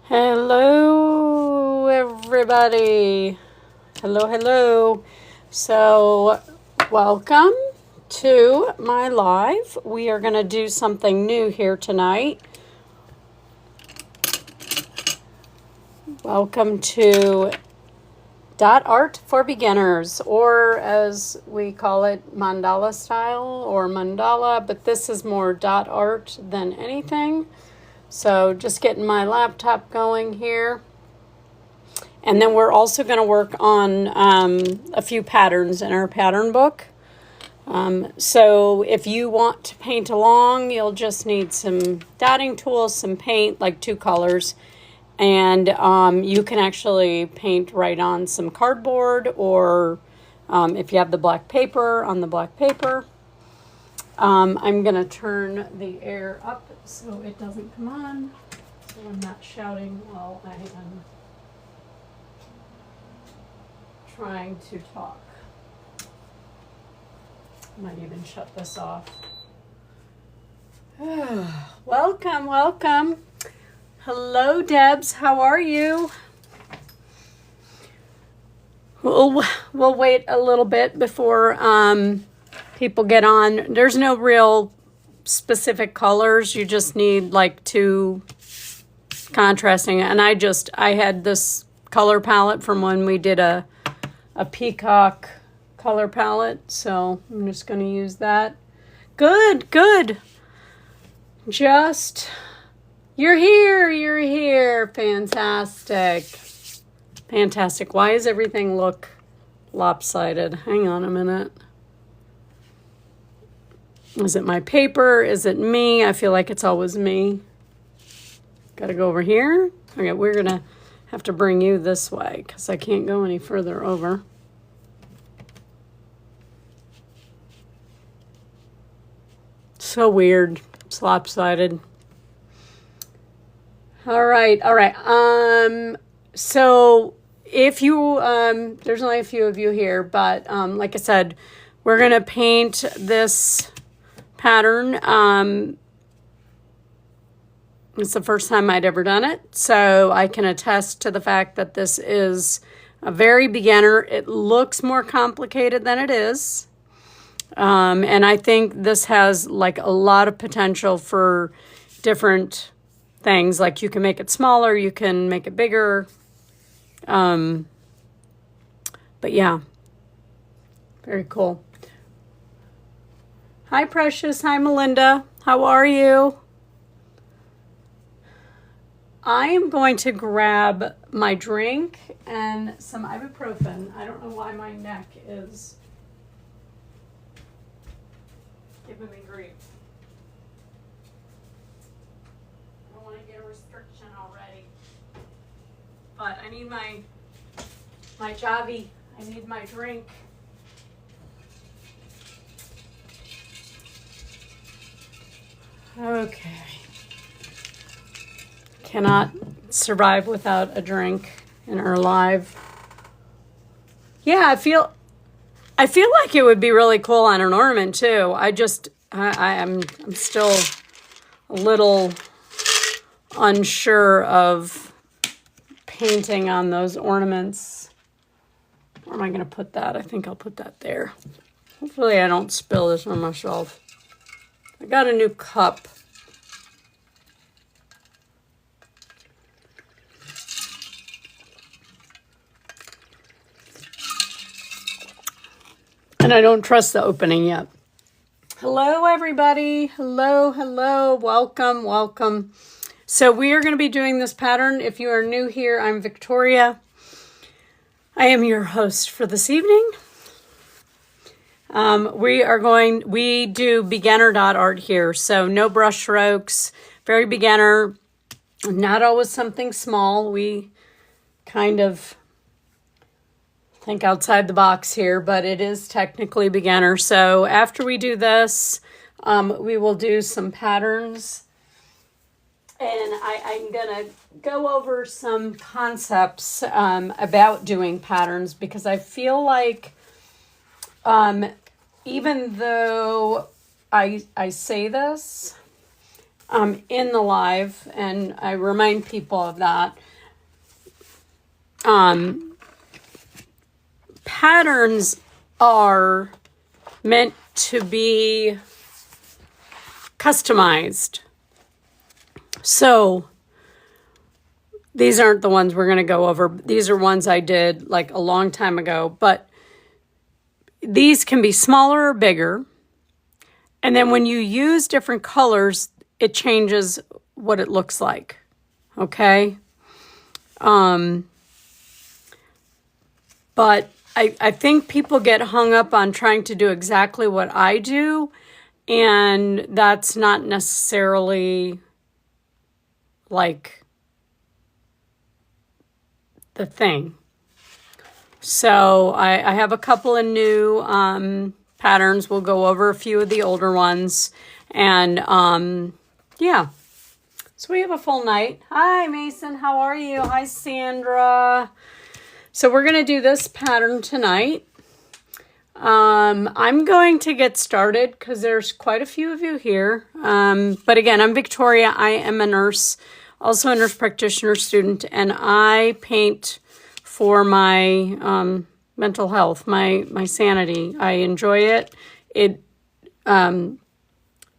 Hello, everybody. Hello. So, welcome to my live. We are going to do something new here tonight. Welcome to Dot Art for Beginners, or as we call it, mandala style or mandala, but this is more dot art than anything. So just getting my laptop going here. And then we're also going to work on a few patterns in our pattern book. So if you want to paint along, you'll just need some dotting tools, some paint, like 2 colors. And you can actually paint right on some cardboard, or if you have the black paper, on the black paper. I'm going to turn the air up so it doesn't come on, so I'm not shouting while I am trying to talk. Might even shut this off. Welcome. Hello, Debs. How are you? We'll wait a little bit before people get on. There's no real specific colors. You just need like 2 contrasting. And I had this color palette from when we did a peacock color palette. So I'm just going to use that. Good. You're here. Fantastic. Why does everything look lopsided? Hang on a minute. Is it my paper? Is it me? I feel like it's always me. Got to go over here. Okay, we're going to have to bring you this way because I can't go any further over. So weird. It's lopsided. All right. So if you, there's only a few of you here, but like I said, we're going to paint this pattern. It's the first time I'd ever done it, so I can attest to the fact that this is a very beginner. It looks more complicated than it is. And I think this has like a lot of potential for different things. Like you can make it smaller, you can make it bigger. But yeah, very cool. Hi, Precious. Hi, Melinda. How are you? I am going to grab my drink and some ibuprofen. I don't know why my neck is giving me grief. I don't want to get a restriction already. But I need my Javi. I need my drink. Okay. Cannot survive without a drink in our live. Yeah, I feel like it would be really cool on an ornament too. I'm still a little unsure of painting on those ornaments. Where am I going to put that? I think I'll put that there. Hopefully I don't spill this on my shelf. I got a new cup. And I don't trust the opening yet. Hello, everybody. Hello. Welcome. So we are going to be doing this pattern. If you are new here, I'm Victoria. I am your host for this evening. We do beginner dot art here. So no brush strokes, very beginner, not always something small. We kind of think outside the box here, but it is technically beginner. So after we do this, we will do some patterns. And I'm going to go over some concepts about doing patterns, because I feel like even though I say this, in the live, and I remind people of that. Patterns are meant to be customized. So these aren't the ones we're going to go over. These are ones I did like a long time ago, but these can be smaller or bigger. And then when you use different colors, it changes what it looks like. Okay? But I think people get hung up on trying to do exactly what I do, and that's not necessarily like the thing. So I have a couple of new patterns. We'll go over a few of the older ones. And yeah. So we have a full night. Hi, Mason. How are you? Hi, Sandra. So we're going to do this pattern tonight. I'm going to get started because there's quite a few of you here. But again, I'm Victoria. I am a nurse, also a nurse practitioner student, and I paint for my mental health, my sanity. I enjoy it. It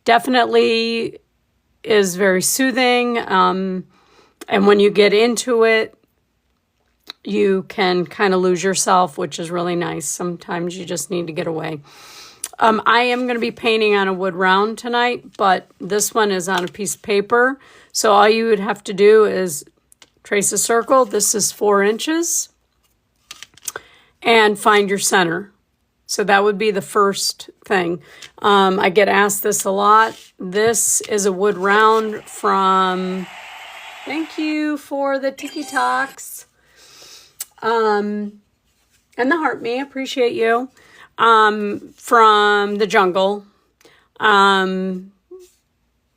definitely is very soothing. And when you get into it, you can kind of lose yourself, which is really nice. Sometimes you just need to get away. I am going to be painting on a wood round tonight, but this one is on a piece of paper. So all you would have to do is trace a circle. This is 4 inches. And find your center. So that would be the first thing. I get asked this a lot. This is a wood round from, thank you for the TikToks. And the heart me, appreciate you. From the jungle. I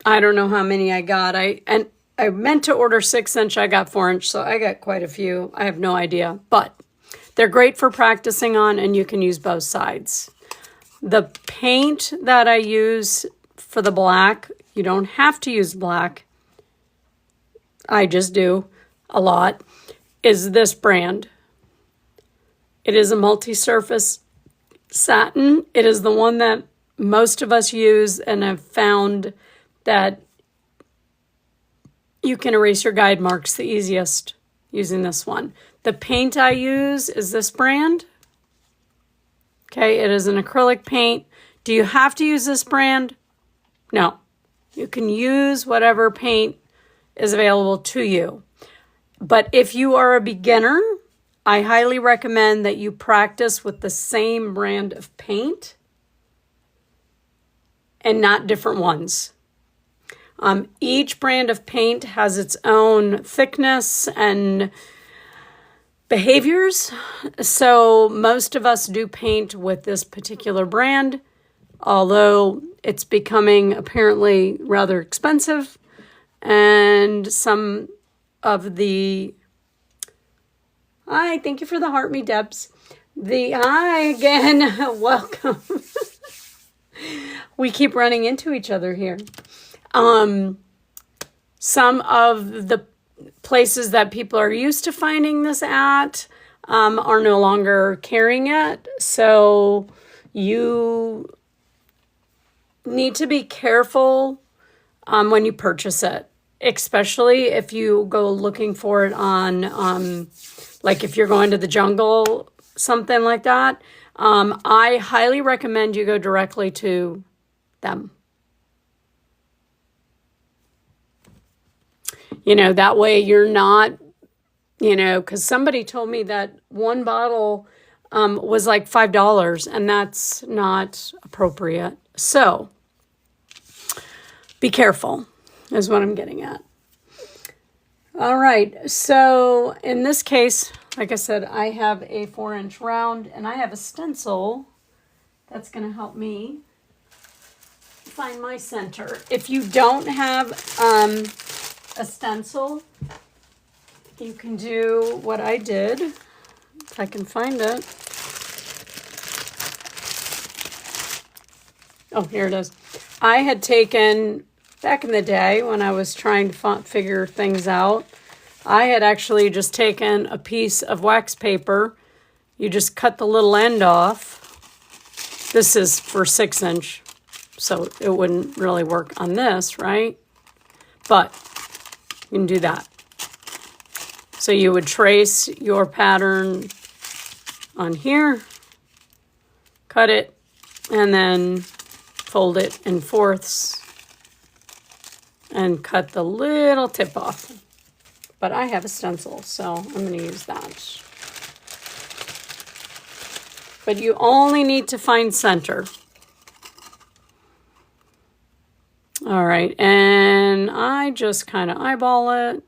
don't know how many I got. I meant to order 6-inch, I got 4-inch, so I got quite a few. I have no idea, but they're great for practicing on, and you can use both sides. The paint that I use for the black, you don't have to use black. I just do a lot, is this brand. It is a multi-surface satin. It is the one that most of us use, and I've found that you can erase your guide marks the easiest using this one. The paint I use is this brand. Okay, it is an acrylic paint. Do you have to use this brand? No. You can use whatever paint is available to you. But if you are a beginner, I highly recommend that you practice with the same brand of paint and not different ones. Each brand of paint has its own thickness and behaviors. So most of us do paint with this particular brand, although it's becoming apparently rather expensive. And some of the, hi, thank you for the heart me, Debs. Hi again, welcome. We keep running into each other here. Some of the places that people are used to finding this at are no longer carrying it. So you need to be careful when you purchase it, especially if you go looking for it on, like if you're going to the jungle, something like that. I highly recommend you go directly to them. You know, that way you're not, you know, because somebody told me that one bottle was like $5, and that's not appropriate. So be careful is what I'm getting at. All right. So in this case, like I said, I have a 4-inch round, and I have a stencil that's going to help me find my center. If you don't have a stencil, you can do what I did, if I can find it. Oh, here it is. I had taken back in the day when I was trying to figure things out, I had actually just taken a piece of wax paper. You just cut the little end off. This is for 6-inch, so it wouldn't really work on this, right? But you can do that. So you would trace your pattern on here, cut it, and then fold it in fourths and cut the little tip off. But I have a stencil, so I'm going to use that. But you only need to find center. All right, and I just kind of eyeball it.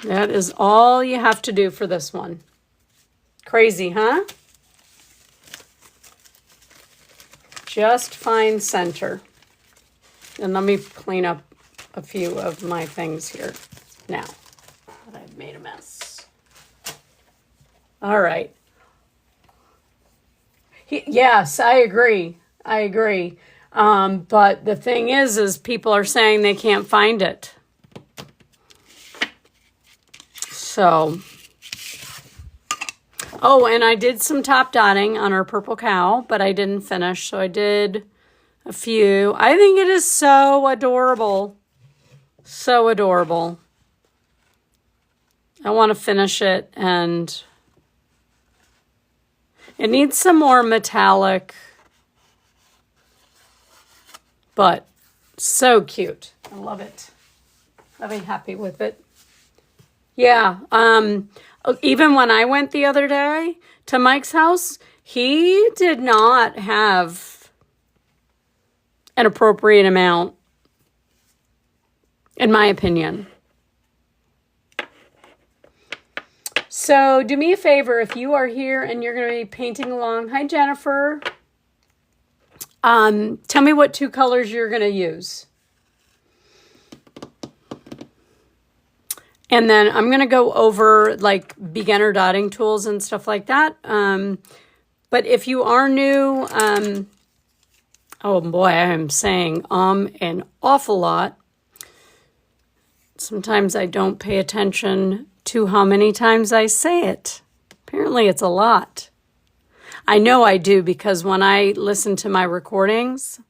That is all you have to do for this one. Crazy, huh? Just find center. And let me clean up a few of my things here now. I've made a mess. All right. Yes, I agree. I agree. But the thing is people are saying they can't find it. So, oh, and I did some top dotting on our purple cow, but I didn't finish. So I did a few. I think it is so adorable. So adorable. I want to finish it, and it needs some more metallic, but so cute. I love it. I'll be happy with it. Yeah, even when I went the other day to Mike's house, he did not have an appropriate amount, in my opinion. So do me a favor, if you are here and you're going to be painting along. Hi, Jennifer. Tell me what 2 colors you're going to use. And then I'm going to go over like beginner dotting tools and stuff like that. But if you are new, oh boy, I am saying an awful lot. Sometimes I don't pay attention to how many times I say it. Apparently it's a lot. I know I do, because when I listen to my recordings,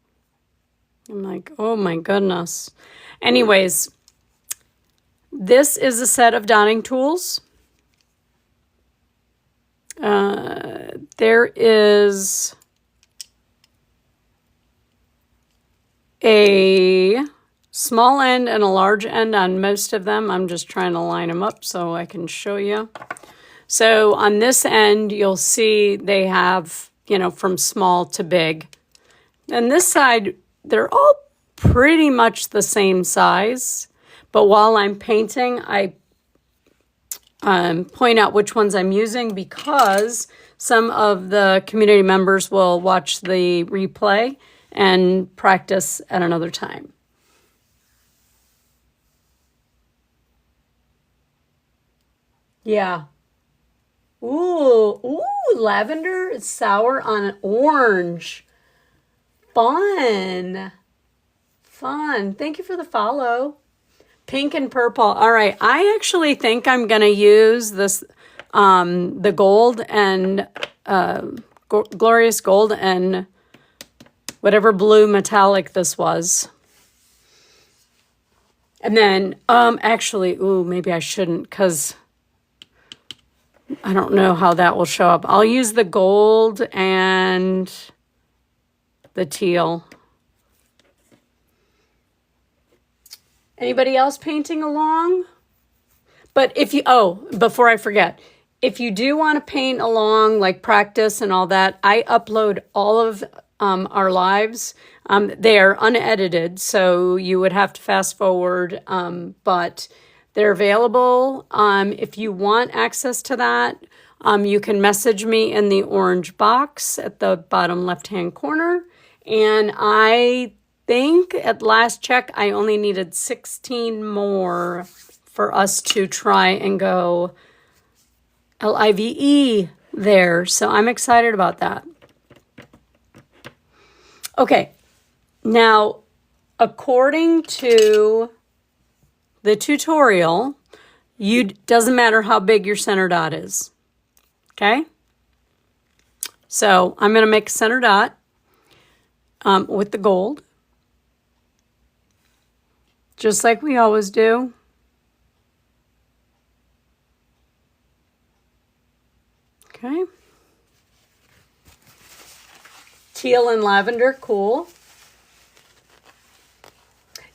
I'm like, oh my goodness. Anyways, this is a set of dotting tools. There is a small end and a large end on most of them. I'm just trying to line them up so I can show you. So on this end, you'll see they have, you know, from small to big. And this side, they're all pretty much the same size. But while I'm painting, I point out which ones I'm using, because some of the community members will watch the replay and practice at another time. Yeah. Ooh, lavender sour on orange. Fun. Thank you for the follow. Pink and purple. All right. I actually think I'm going to use this, the gold and glorious gold and whatever blue metallic this was. And then, actually, maybe I shouldn't, because I don't know how that will show up. I'll use the gold and the teal. Anybody else painting along? But if you, before I forget, if you do want to paint along, like practice and all that, I upload all of our lives. They are unedited, so you would have to fast forward, but they're available. If you want access to that, you can message me in the orange box at the bottom left-hand corner. And I think at last check, I only needed 16 more for us to try and go LIVE there. So I'm excited about that. Okay, now, according to the tutorial, doesn't matter how big your center dot is, okay? So I'm going to make a center dot with the gold, just like we always do. Okay. Teal and lavender, cool.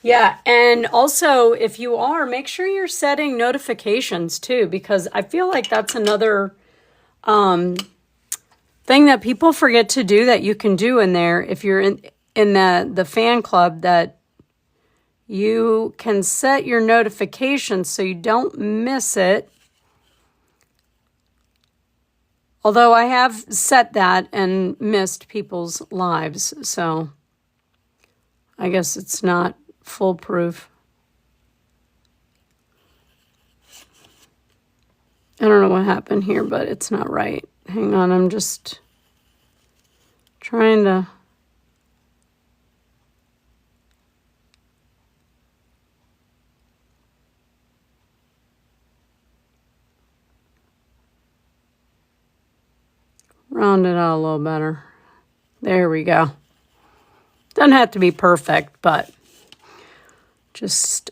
Yeah, and also if you are, make sure you're setting notifications too, because I feel like that's another thing that people forget to do that you can do in there. If you're in the fan club, that you can set your notifications so you don't miss it. Although I have set that and missed people's lives, so I guess it's not foolproof. I don't know what happened here, but it's not right. Hang on, I'm just trying to... round it out a little better. There we go. Doesn't have to be perfect, but just...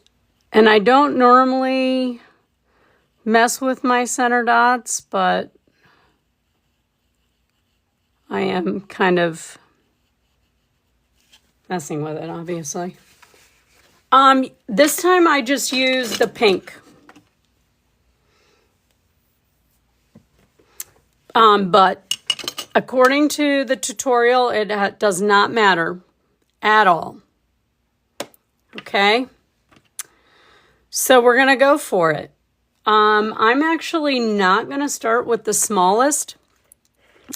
And I don't normally mess with my center dots, but I am kind of messing with it, obviously. This time I just used the pink. But according to the tutorial, it does not matter at all. Okay? So we're going to go for it. I'm actually not going to start with the smallest,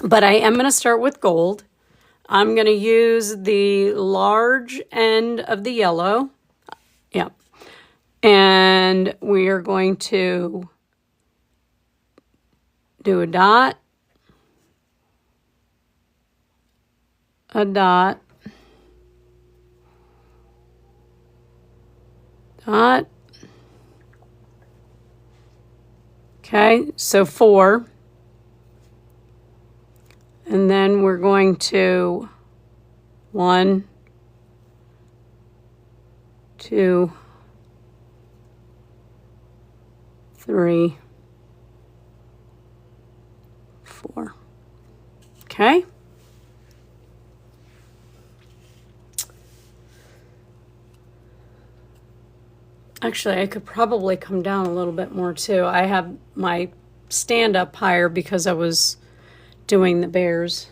but I am going to start with gold. I'm going to use the large end of the yellow. Yeah. And we are going to do a dot, a dot, dot. Okay, so 4. And then we're going to 1, 2, 3, 4. Okay. Actually, I could probably come down a little bit more too. I have my stand up higher because I was doing the bears.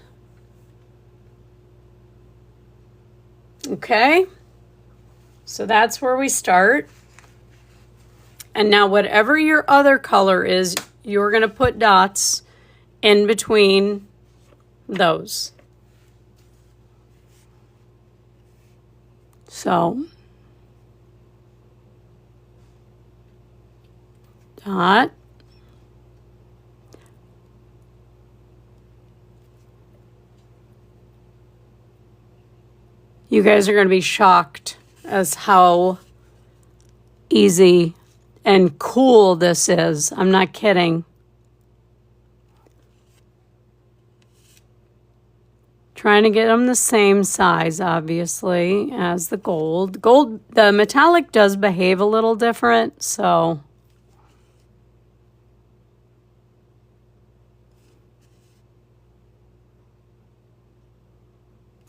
Okay. So that's where we start. And now whatever your other color is, you're going to put dots in between those. So, dot. You guys are going to be shocked as how easy and cool this is. I'm not kidding. Trying to get them the same size, obviously, as the gold. Gold, the metallic does behave a little different, so...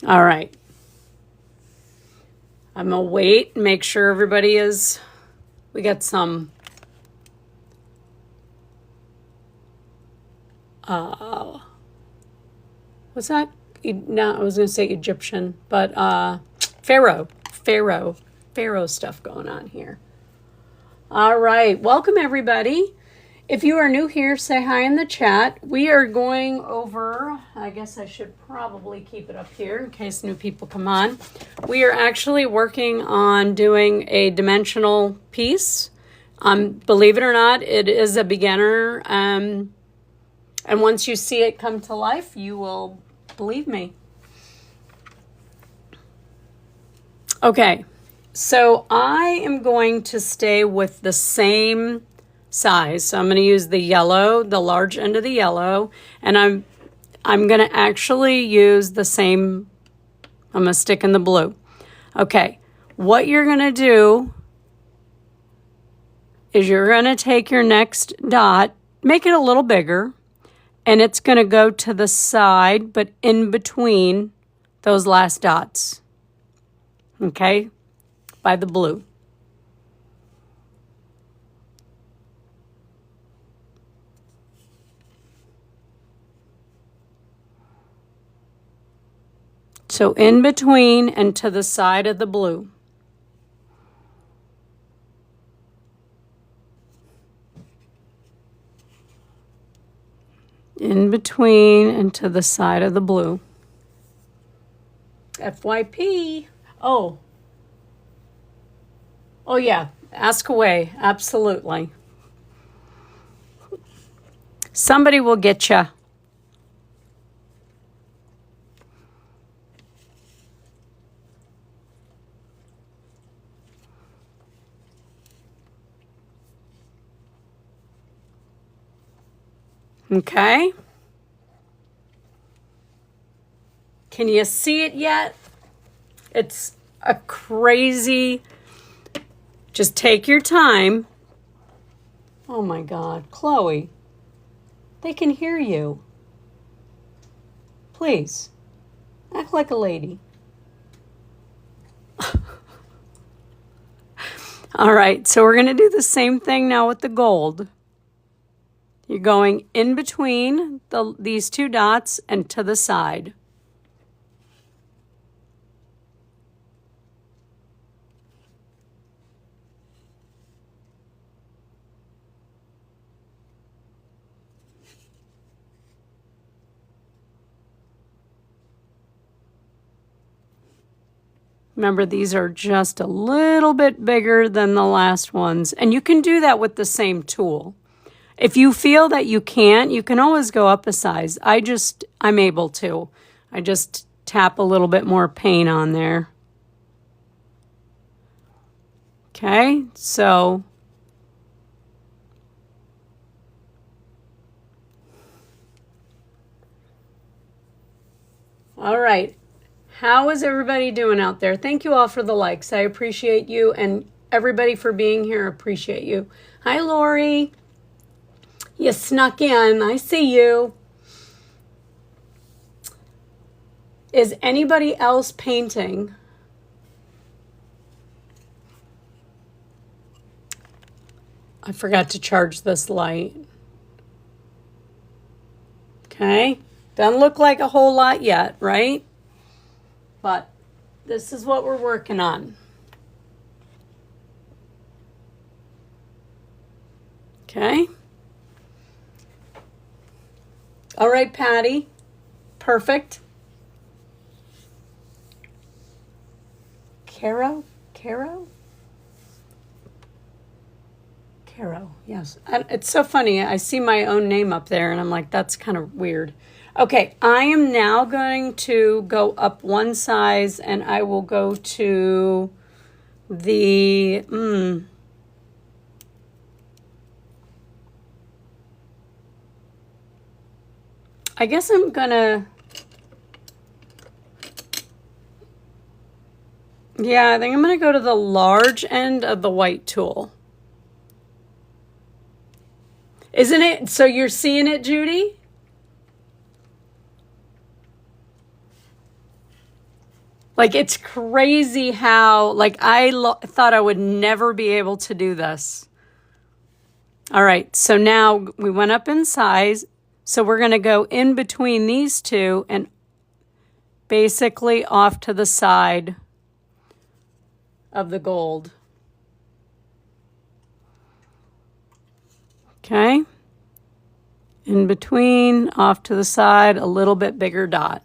All right. I'm going to wait and make sure everybody is... We got some... what's that? No, I was going to say Egyptian, but Pharaoh stuff going on here. All right. Welcome, everybody. If you are new here, say hi in the chat. We are going over, I guess I should probably keep it up here in case new people come on. We are actually working on doing a dimensional piece. Believe it or not, it is a beginner. And once you see it come to life, you will believe me. Okay, so I am going to stay with the same size. So I'm going to use the yellow, the large end of the yellow, and I'm going to actually use the same, I'm going to stick in the blue. Okay, what you're going to do is you're going to take your next dot, make it a little bigger, and it's going to go to the side, but in between those last dots, okay, by the blue. So in between and to the side of the blue. In between and to the side of the blue. FYP. Oh. Oh, yeah. Ask away. Absolutely. Somebody will get you. Okay. Can you see it yet? It's a crazy, just take your time. Oh my God, Chloe, they can hear you. Please, act like a lady. All right, so we're going to do the same thing now with the gold. You're going in between these two dots and to the side. Remember, these are just a little bit bigger than the last ones, and you can do that with the same tool. If you feel that you can't, you can always go up a size. I'm able to. I just tap a little bit more paint on there. Okay, so all right. How is everybody doing out there? Thank you all for the likes. I appreciate you, and everybody for being here. Appreciate you. Hi, Lori. You snuck in. I see you. Is anybody else painting? I forgot to charge this light. Okay. Doesn't look like a whole lot yet, right? But this is what we're working on. Okay. All right, Patty. Perfect. Caro? Caro, yes. It's so funny. I see my own name up there, and I'm like, that's kind of weird. Okay, I am now going to go up one size, and I will go to the... I guess I'm gonna... Yeah, I think I'm gonna go to the large end of the white tool. Isn't it? So you're seeing it, Judy? Like, it's crazy how, like, I thought I would never be able to do this. All right, so now we went up in size. So we're going to go in between these two and basically off to the side of the gold. Okay. In between, off to the side, a little bit bigger dot.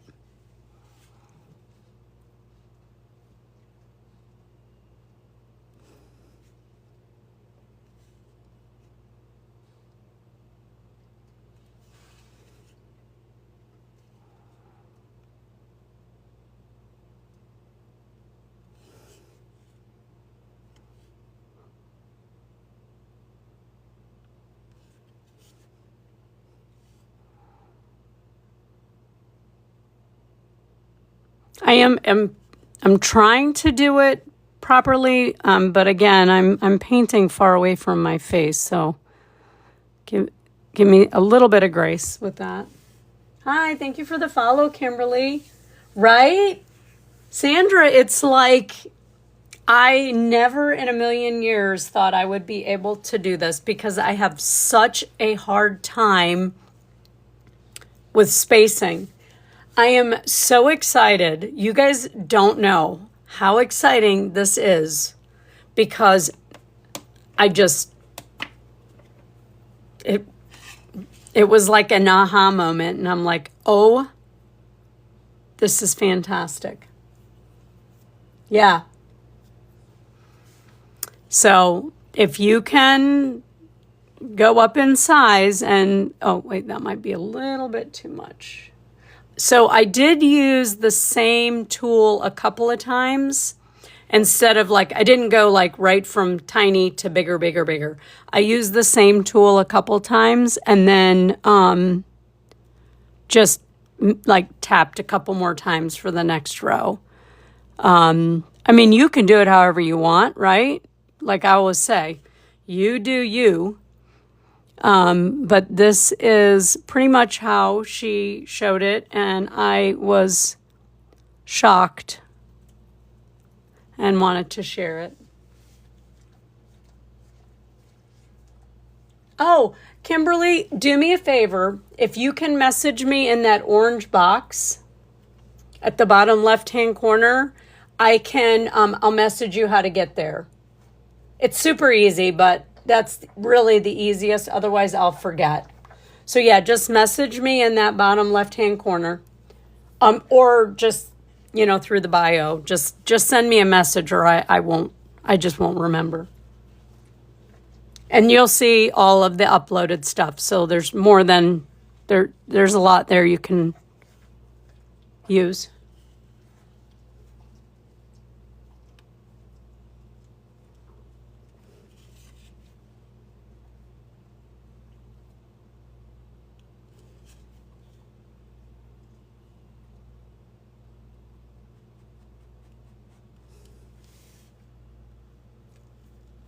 I'm trying to do it properly, but again, I'm painting far away from my face, so give me a little bit of grace with that. Hi, thank you for the follow, Kimberly. Right? Sandra, it's like I never in a million years thought I would be able to do this because I have such a hard time with spacing. I am so excited. You guys don't know how exciting this is because it was like an aha moment, and I'm like, oh, this is fantastic. Yeah. So if you can go up in size and, oh, wait, that might be a little bit too much. So I did use the same tool a couple of times instead of like, I didn't go like right from tiny to bigger, bigger, bigger. I used the same tool a couple times and then just like tapped a couple more times for the next row. I mean, you can do it however you want, right? Like I always say, you do you. But this is pretty much how she showed it, and I was shocked and wanted to share it. Oh, Kimberly, do me a favor. If you can message me in that orange box at the bottom left-hand corner, I'll message you how to get there. It's super easy, but that's really the easiest. Otherwise, I'll forget. So yeah, just message me in that bottom left-hand corner. Or just, through the bio. Just send me a message or I just won't remember. And you'll see all of the uploaded stuff. So there's there's a lot there you can use.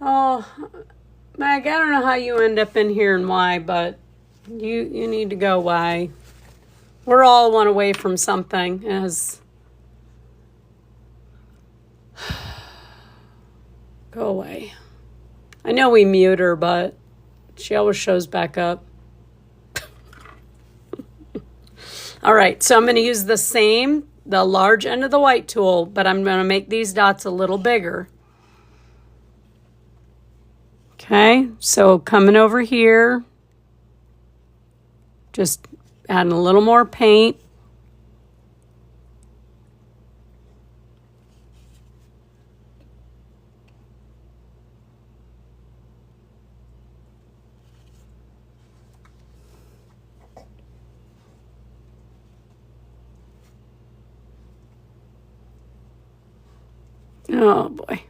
Oh, Mag, I don't know how you end up in here and why, but you need to go why. We're all one away from something as go away. I know we mute her, but she always shows back up. All right, so I'm going to use the large end of the white tool, but I'm going to make these dots a little bigger. Okay, so coming over here, just adding a little more paint. Oh boy,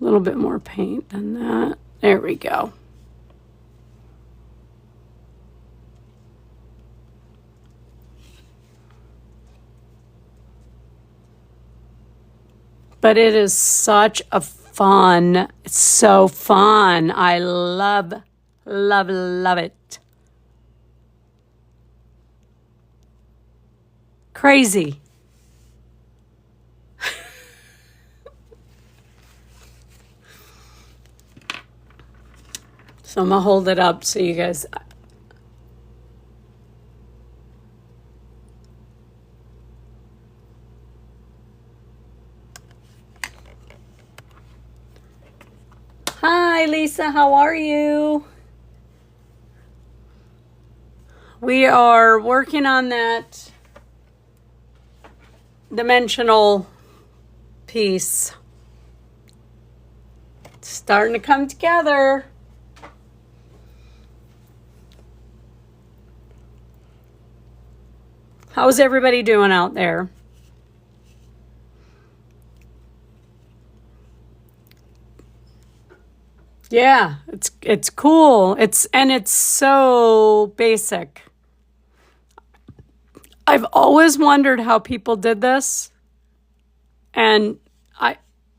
a little bit more paint than that. There we go. But it is such a fun, it's so fun. I love, love, love it. Crazy. So I'm going to hold it up so you guys... Hi, Lisa. How are you? We are working on that dimensional piece. It's starting to come together. How's everybody doing out there? Yeah, it's cool. It's so basic. I've always wondered how people did this. And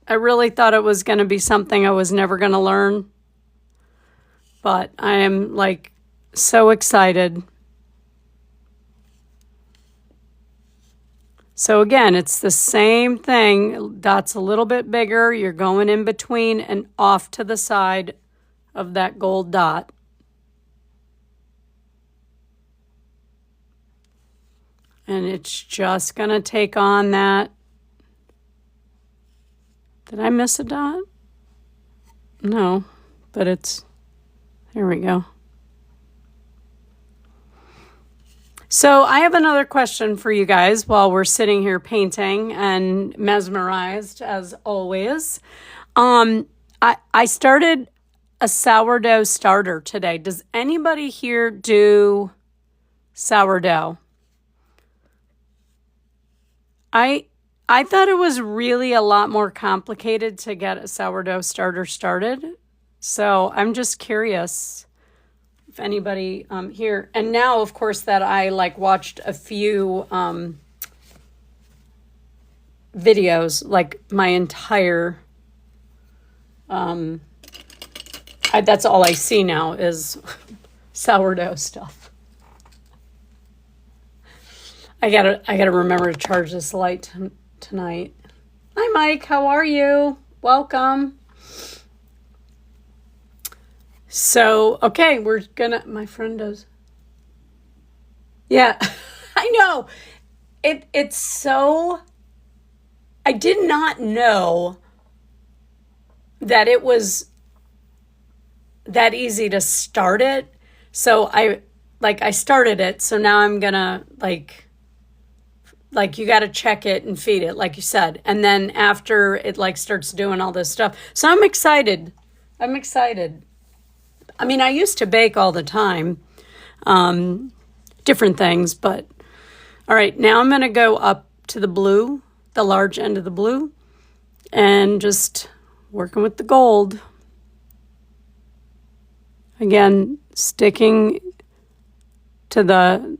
I really thought it was going to be something I was never going to learn. But I am like so excited. So again, it's the same thing. Dot's a little bit bigger. You're going in between and off to the side of that gold dot. And it's just going to take on that. Did I miss a dot? No, but it's, there we go. So I have another question for you guys while we're sitting here painting and mesmerized as always. I started a sourdough starter today. Does anybody here do sourdough? I thought it was really a lot more complicated to get a sourdough starter started. So I'm just curious if anybody here. And now, of course, that I like watched a few videos, like my entire, that's all I see now is sourdough stuff. I gotta remember to charge this light tonight. Hi, Mike. How are you? Welcome. So, okay, we're gonna. My friend does. Yeah, I know. It's so. I did not know that it was that easy to start it. So I started it. So now I'm gonna like you got to check it and feed it, like you said. And then after it like starts doing all this stuff. So I'm excited. I'm excited. I mean, I used to bake all the time, different things, but all right, now I'm going to go up to the blue, the large end of the blue, and just working with the gold. Again, sticking to the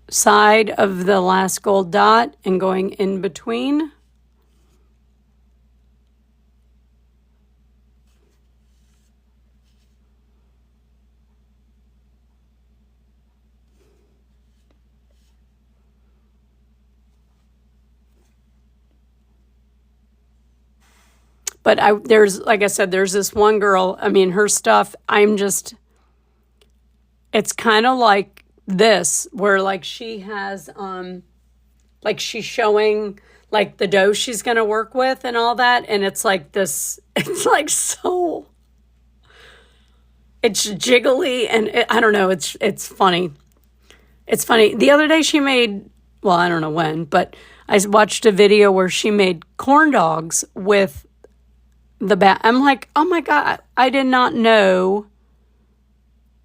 side of the last gold dot and going in between. But there's, like I said, there's this one girl, I mean, her stuff, it's kind of like this, where like she has, like she's showing like the dough she's going to work with and all that. And it's like this, it's like so, it's jiggly and I don't know, it's funny. It's funny. The other day she made, well, I don't know when, but I watched a video where she made corn dogs with the bat. I'm like, oh my God, I did not know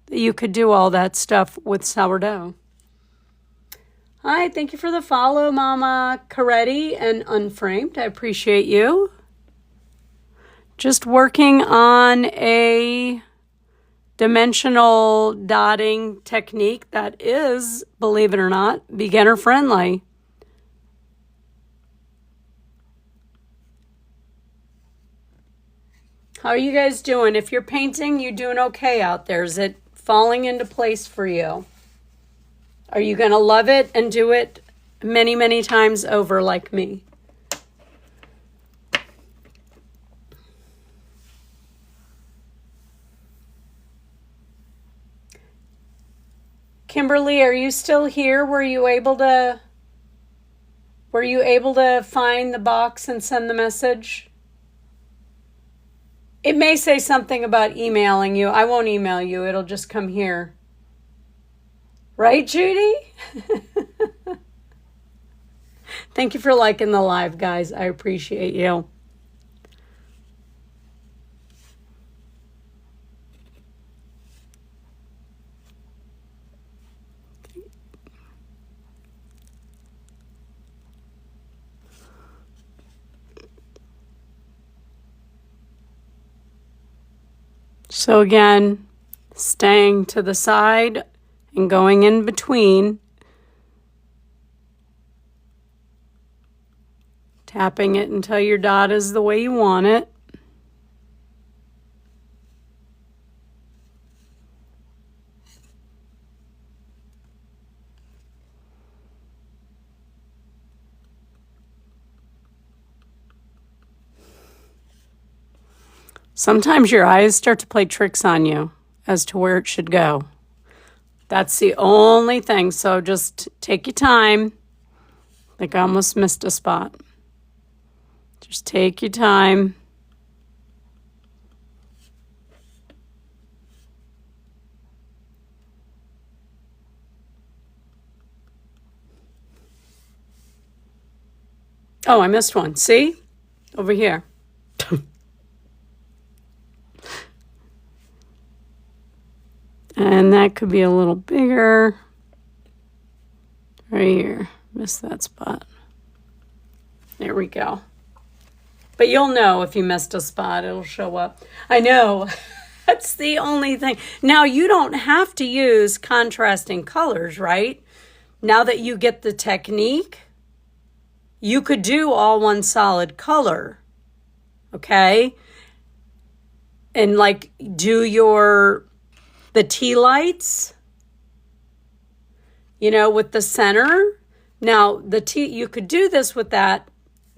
that you could do all that stuff with sourdough. Hi, thank you for the follow, Mama Caretti and Unframed. I appreciate you. Just working on a dimensional dotting technique that is, believe it or not, beginner friendly. How are you guys doing? If you're painting, you doing okay out there? Is it falling into place for you? Are you going to love it and do it many, many times over like me? Kimberly, are you still here? Were you able to find the box and send the message? It may say something about emailing you. I won't email you. It'll just come here. Right, Judy? Thank you for liking the live, guys. I appreciate you. So again, staying to the side and going in between. Tapping it until your dot is the way you want it. Sometimes your eyes start to play tricks on you as to where it should go. That's the only thing, so just take your time. I think I almost missed a spot. Just take your time. Oh, I missed one. See? Over here. And that could be a little bigger. Right here. Missed that spot. There we go. But you'll know if you missed a spot, it'll show up. I know. That's the only thing. Now, you don't have to use contrasting colors, right? Now that you get the technique, you could do all one solid color. Okay? And like do the tea lights, you know, with the center. Now, you could do this with that.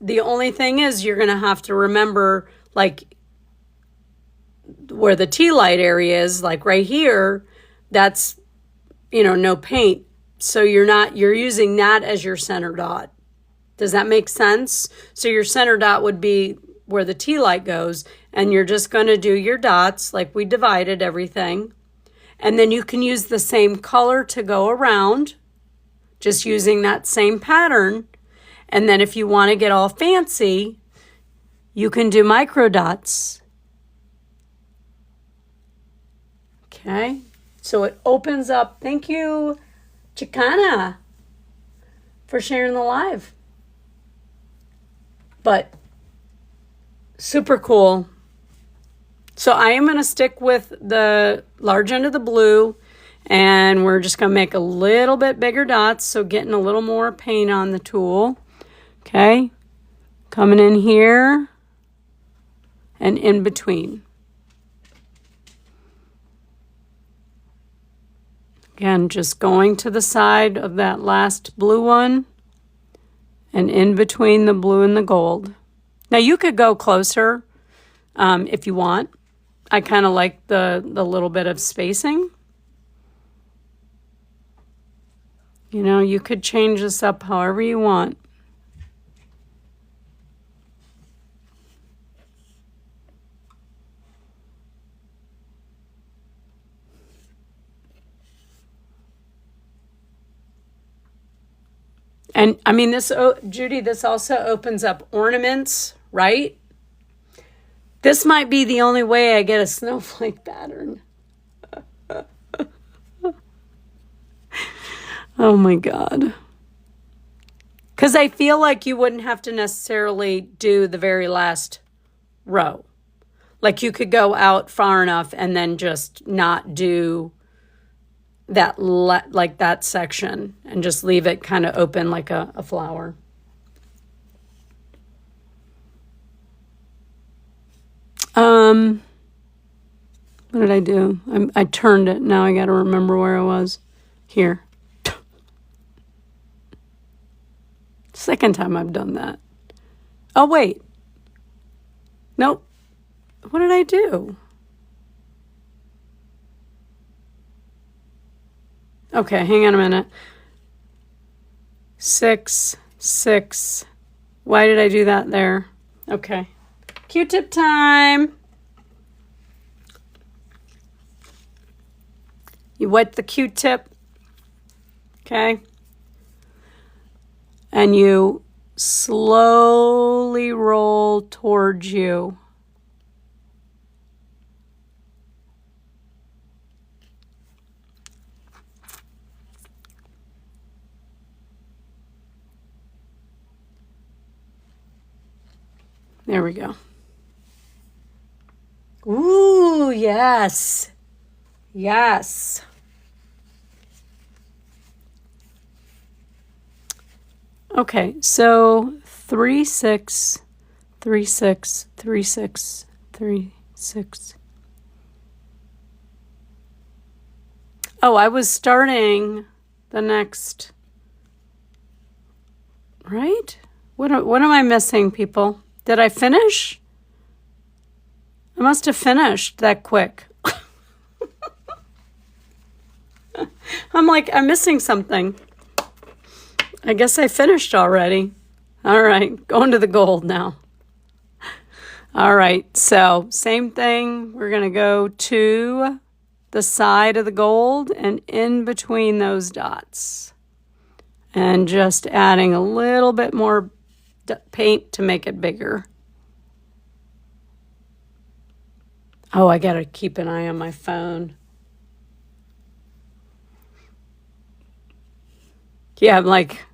The only thing is you're going to have to remember, like, where the tea light area is, like right here, that's, you know, no paint. So you're using that as your center dot. Does that make sense? So your center dot would be where the tea light goes, and you're just going to do your dots like we divided everything. And then you can use the same color to go around, just using that same pattern. And then if you want to get all fancy, you can do micro dots. Okay, so it opens up. Thank you, Chicana, for sharing the live. But super cool. So I am going to stick with the large end of the blue, and we're just going to make a little bit bigger dots, so getting a little more paint on the tool. Okay, coming in here and in between. Again, just going to the side of that last blue one and in between the blue and the gold. Now you could go closer if you want. I kind of like the little bit of spacing. You know, you could change this up however you want. And I mean, Judy, this also opens up ornaments, right? This might be the only way I get a snowflake pattern. Oh my God. Because I feel like you wouldn't have to necessarily do the very last row. Like you could go out far enough and then just not do that like that section and just leave it kind of open like a flower. What did I do? I turned it. Now I got to remember where I was. Here. Second time I've done that. Oh, wait. Nope. What did I do? Okay, hang on a minute. 6, 6. Why did I do that there? Okay. Q-tip time. You wet the Q-tip. Okay. And you slowly roll towards you. There we go. Ooh, yes. Yes. Okay, so 3, 6, 3, 6, 3, 6, 3, 6. Oh, I was starting the next, right? What am I missing, people? Did I finish? I must have finished that quick. I'm like, I'm missing something. I guess I finished already. All right, going to the gold now. All right, so same thing. We're going to go to the side of the gold and in between those dots. And just adding a little bit more paint to make it bigger. Oh, I got to keep an eye on my phone. Yeah, I'm like,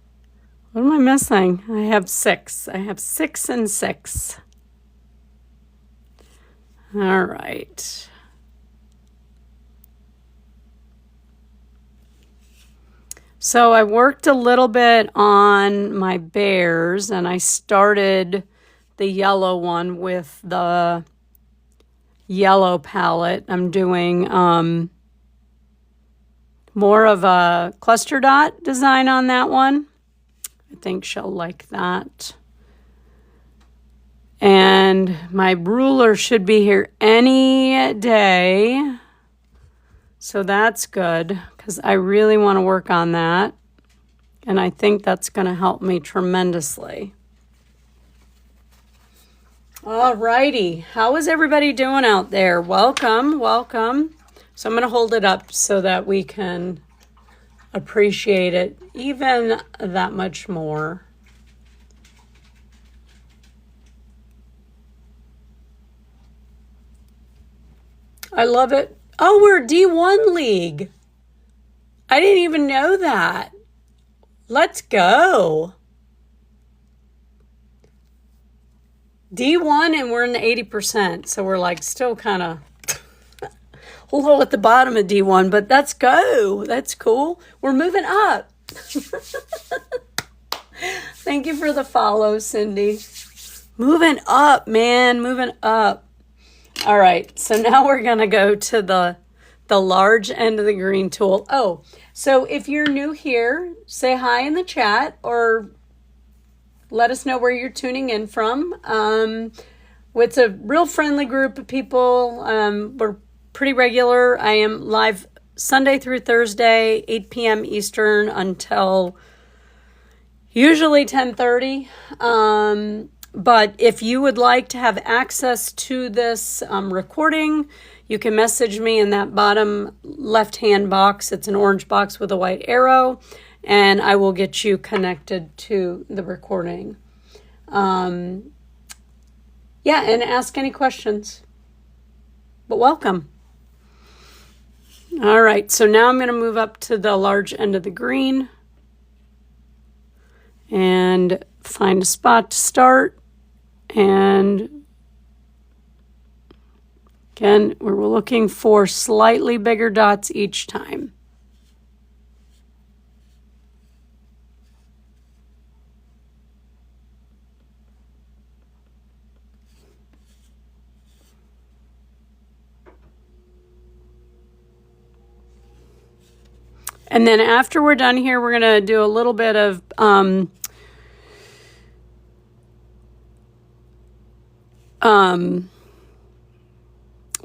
what am I missing? I have 6. I have 6 and 6. All right. So I worked a little bit on my bears, and I started the yellow one with the yellow palette. I'm doing more of a cluster dot design on that one. I think she'll like that. And my ruler should be here any day. So that's good because I really want to work on that. And I think that's going to help me tremendously. All righty. How is everybody doing out there? Welcome, welcome. So I'm going to hold it up so that we can appreciate it even that much more. I love it. Oh, we're D1 League. I didn't even know that. Let's go. D1 and we're in the 80%. So we're like still kind of low at the bottom of D1, but let's go. That's cool. We're moving up. Thank you for the follow, Cindy. Moving up, man. Moving up. All right, so now we're going to go to the large end of the green tool. Oh, so if you're new here, say hi in the chat or let us know where you're tuning in from. It's a real friendly group of people. We're pretty regular. I am live Sunday through Thursday, 8 p.m. Eastern until usually 10:30. But if you would like to have access to this recording, you can message me in that bottom left-hand box. It's an orange box with a white arrow, and I will get you connected to the recording. Yeah, and ask any questions. But welcome. All right, so now I'm going to move up to the large end of the green and find a spot to start. And again, we're looking for slightly bigger dots each time. And then after we're done here, we're going to do a little bit of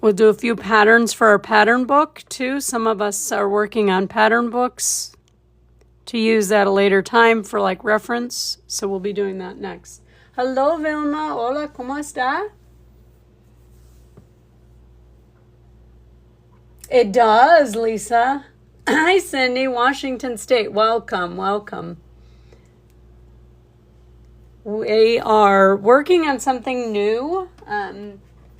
we'll do a few patterns for our pattern book too. Some of us are working on pattern books to use at a later time for like reference. So we'll be doing that next. Hello, Vilma. Hola, ¿cómo está? It does, Lisa. Hi, Cindy, Washington State. Welcome, welcome. We are working on something new.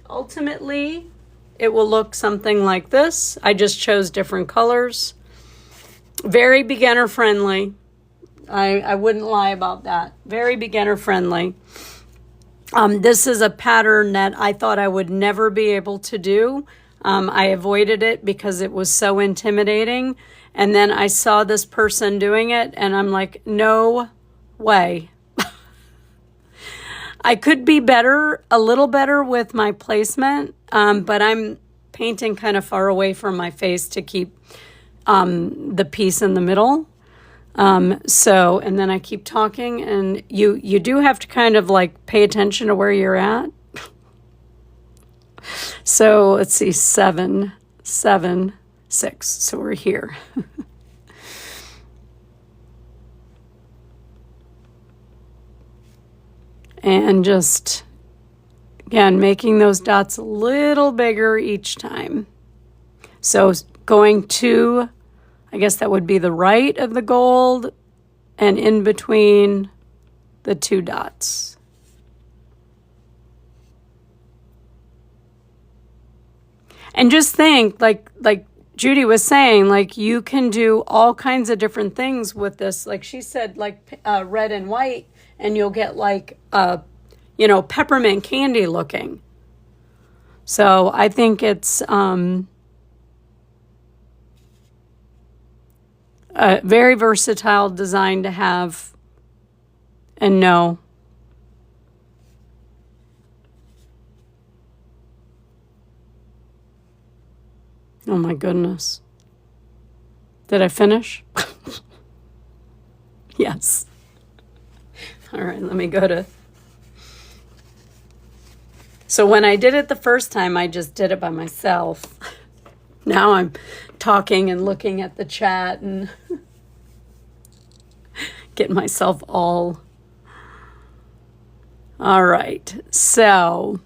Ultimately, it will look something like this. I just chose different colors. Very beginner friendly. I wouldn't lie about that. Very beginner friendly. This is a pattern that I thought I would never be able to do. I avoided it because it was so intimidating. And then I saw this person doing it and I'm like, no way. I could be better, a little better with my placement, but I'm painting kind of far away from my face to keep the piece in the middle. So, and then I keep talking, and you do have to kind of like pay attention to where you're at. So let's see, 7, 7, 6. So we're here. And just, again, making those dots a little bigger each time. So going to, I guess that would be the right of the gold and in between the 2 dots. And just think, like Judy was saying, like you can do all kinds of different things with this. Like she said, like red and white, and you'll get like peppermint candy looking. So I think it's a very versatile design to have and know. Oh my goodness. Did I finish? Yes. All right, let me go to... So when I did it the first time, I just did it by myself. Now I'm talking and looking at the chat and getting myself all... All right, so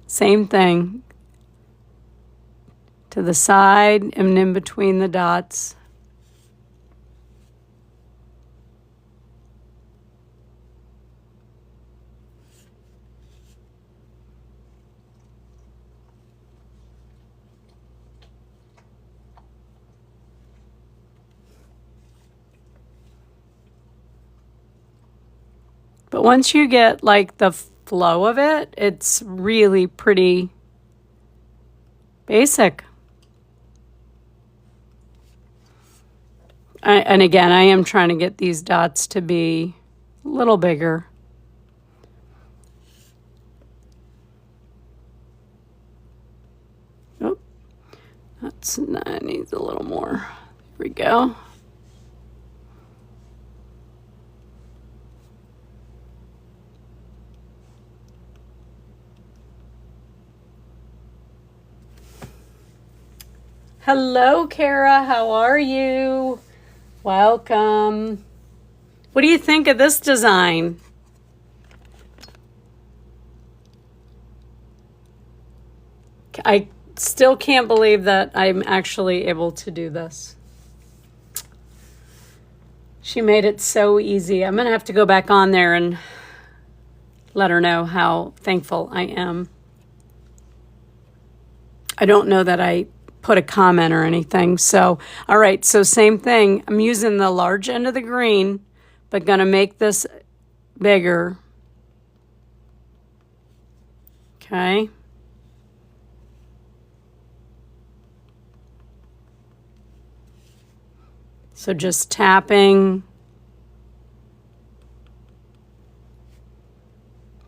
same thing. To the side and in between the dots. But once you get like the flow of it, it's really pretty basic. And again, I am trying to get these dots to be a little bigger. Oh, that needs a little more. There we go. Hello, Kara. How are you? Welcome. What do you think of this design? I still can't believe that I'm actually able to do this. She made it so easy. I'm going to have to go back on there and let her know how thankful I am. I don't know that I put a comment or anything. So, all right, so same thing. I'm using the large end of the green, but going to make this bigger. Okay. So just tapping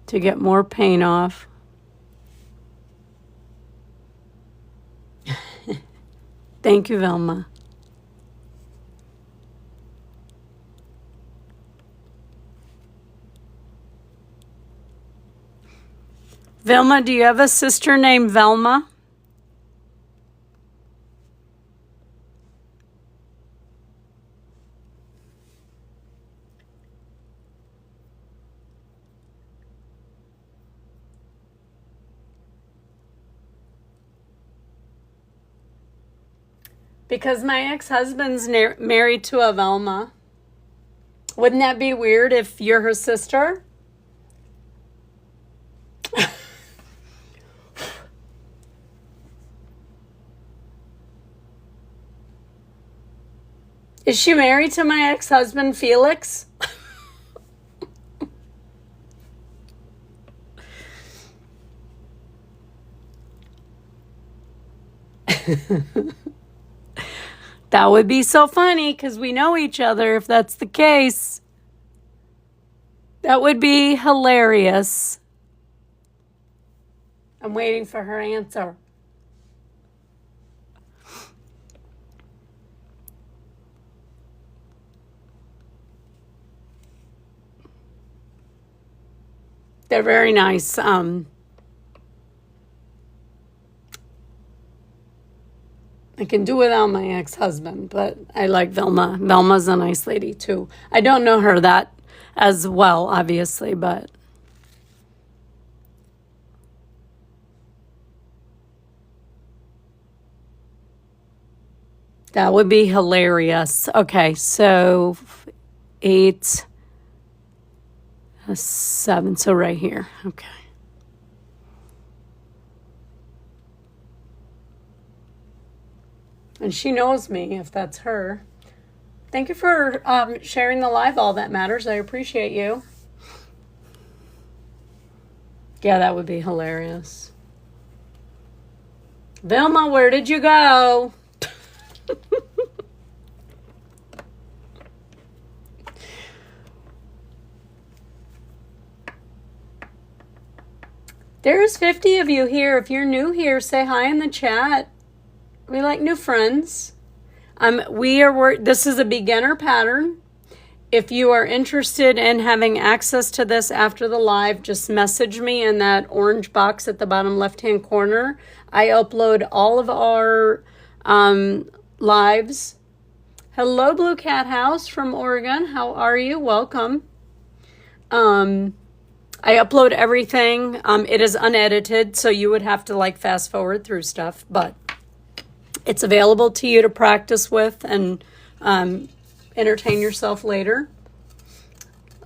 to get more paint off. Thank you, Velma. Velma, do you have a sister named Velma? Because my ex-husband's married to a Velma. Wouldn't that be weird if you're her sister? Is she married to my ex-husband, Felix? That would be so funny because we know each other if that's the case. That would be hilarious. I'm waiting for her answer. They're very nice. I can do without my ex-husband, but I like Vilma. Vilma's a nice lady too. I don't know her that as well, obviously, but that would be hilarious. Okay, so 8, 7, so right here. Okay. And she knows me if that's her. Thank you for sharing the live. All that matters. I appreciate you. Yeah, that would be hilarious. Vilma, where did you go? There's 50 of you here. If you're new here, say hi in the chat. We like new friends. This is a beginner pattern. If you are interested in having access to this after the live, just message me in that orange box at the bottom left-hand corner. I upload all of our lives. Hello, Blue Cat House from Oregon. How are you? Welcome. I upload everything. It is unedited, so you would have to like fast forward through stuff, but it's available to you to practice with and entertain yourself later.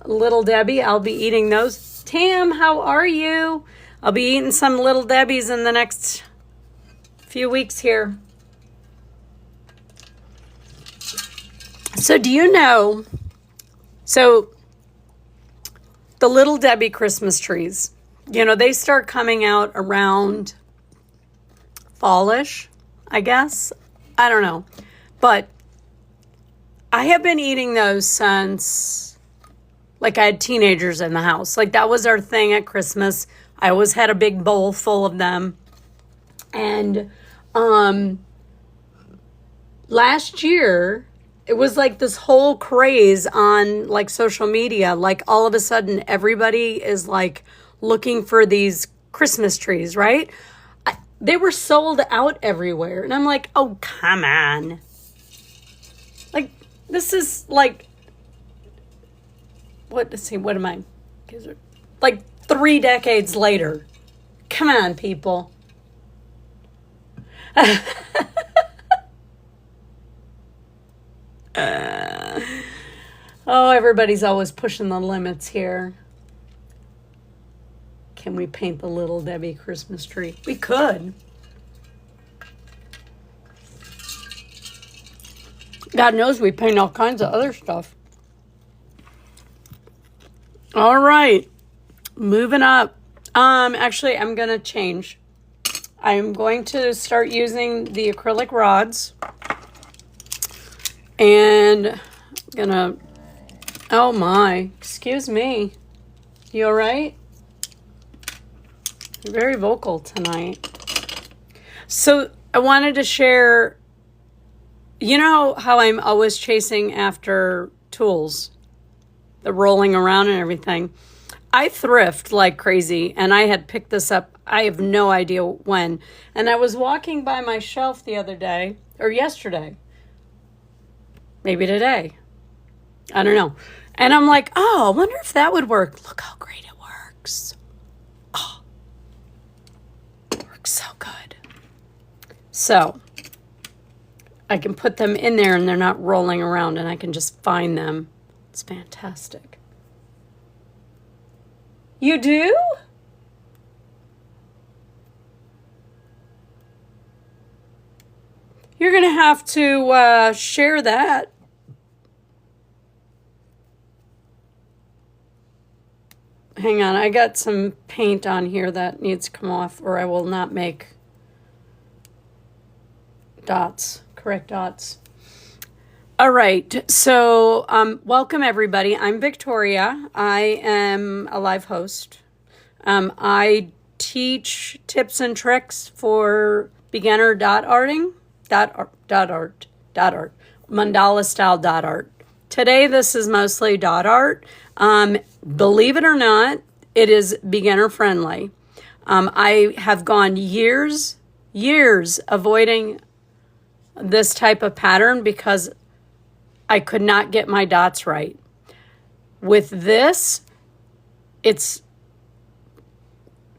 Little Debbie, I'll be eating those. Tam, how are you? I'll be eating some Little Debbie's in the next few weeks here. So do you know, the Little Debbie Christmas trees, they start coming out around fallish, I guess. I don't know. But I have been eating those since, I had teenagers in the house. That was our thing at Christmas. I always had a big bowl full of them. And last year, it was this whole craze on social media. All of a sudden, everybody is looking for these Christmas trees, right? They were sold out everywhere. And I'm like, oh, come on. This is what am I? 3 decades later. Come on, people. Oh, everybody's always pushing the limits here. Can we paint the Little Debbie Christmas tree? We could. God knows we paint all kinds of other stuff. All right. Moving up. Actually, I'm going to change. I'm going to start using the acrylic rods. And I'm going to... Oh, my. Excuse me. You all right? You're very vocal tonight. So I wanted to share, how I'm always chasing after tools, the rolling around and everything. I thrift like crazy, and I had picked this up, I have no idea when. And I was walking by my shelf the other day, or yesterday, maybe today. I don't know. And I'm like, oh, I wonder if that would work. Look how great it works. So good. So I can put them in there and they're not rolling around and I can just find them. It's fantastic. You do? You're going to have to share that. Hang on, I got some paint on here that needs to come off or I will not make dots, correct dots. All right, so welcome everybody. I'm Victoria. I am a live host. I teach tips and tricks for beginner mandala style dot art. Today, this is mostly dot art. Believe it or not, it is beginner friendly. I have gone years avoiding this type of pattern because I could not get my dots right. With this, it's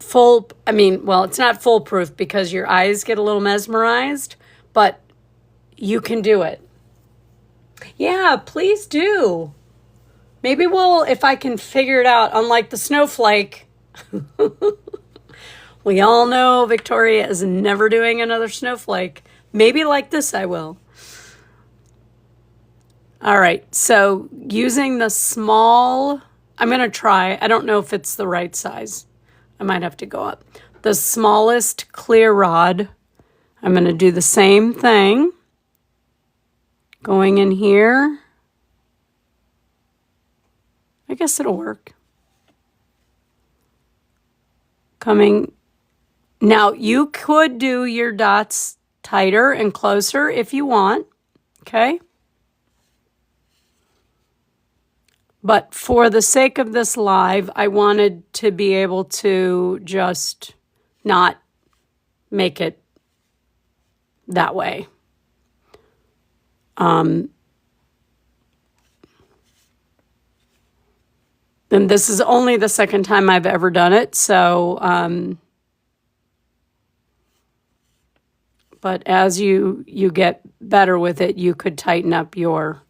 it's not foolproof because your eyes get a little mesmerized, but you can do it. Yeah, please do. Maybe if I can figure it out, unlike the snowflake, we all know Victoria is never doing another snowflake. Maybe like this I will. All right, so using the small, I'm going to try. I don't know if it's the right size. I might have to go up. The smallest clear rod. I'm going to do the same thing. Going in here. I guess it'll work. Coming. Now, you could do your dots tighter and closer if you want. Okay? But for the sake of this live, I wanted to be able to just not make it that way. And this is only the second time I've ever done it, so but as you get better with it, you could tighten up your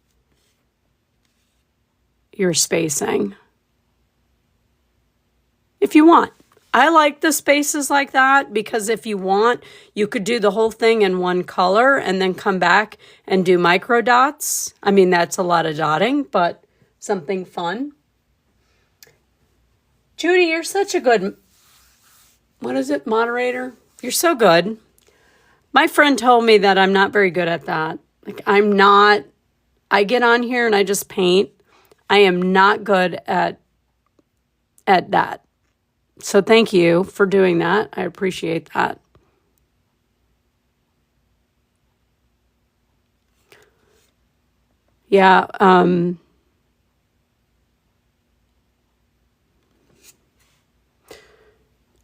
spacing if you want. I like the spaces like that because if you want, you could do the whole thing in one color and then come back and do micro dots. I mean, that's a lot of dotting, but something fun. Judy, you're such a good, moderator? You're so good. My friend told me that I'm not very good at that. I get on here and I just paint. I am not good at that. So thank you for doing that. I appreciate that. Yeah.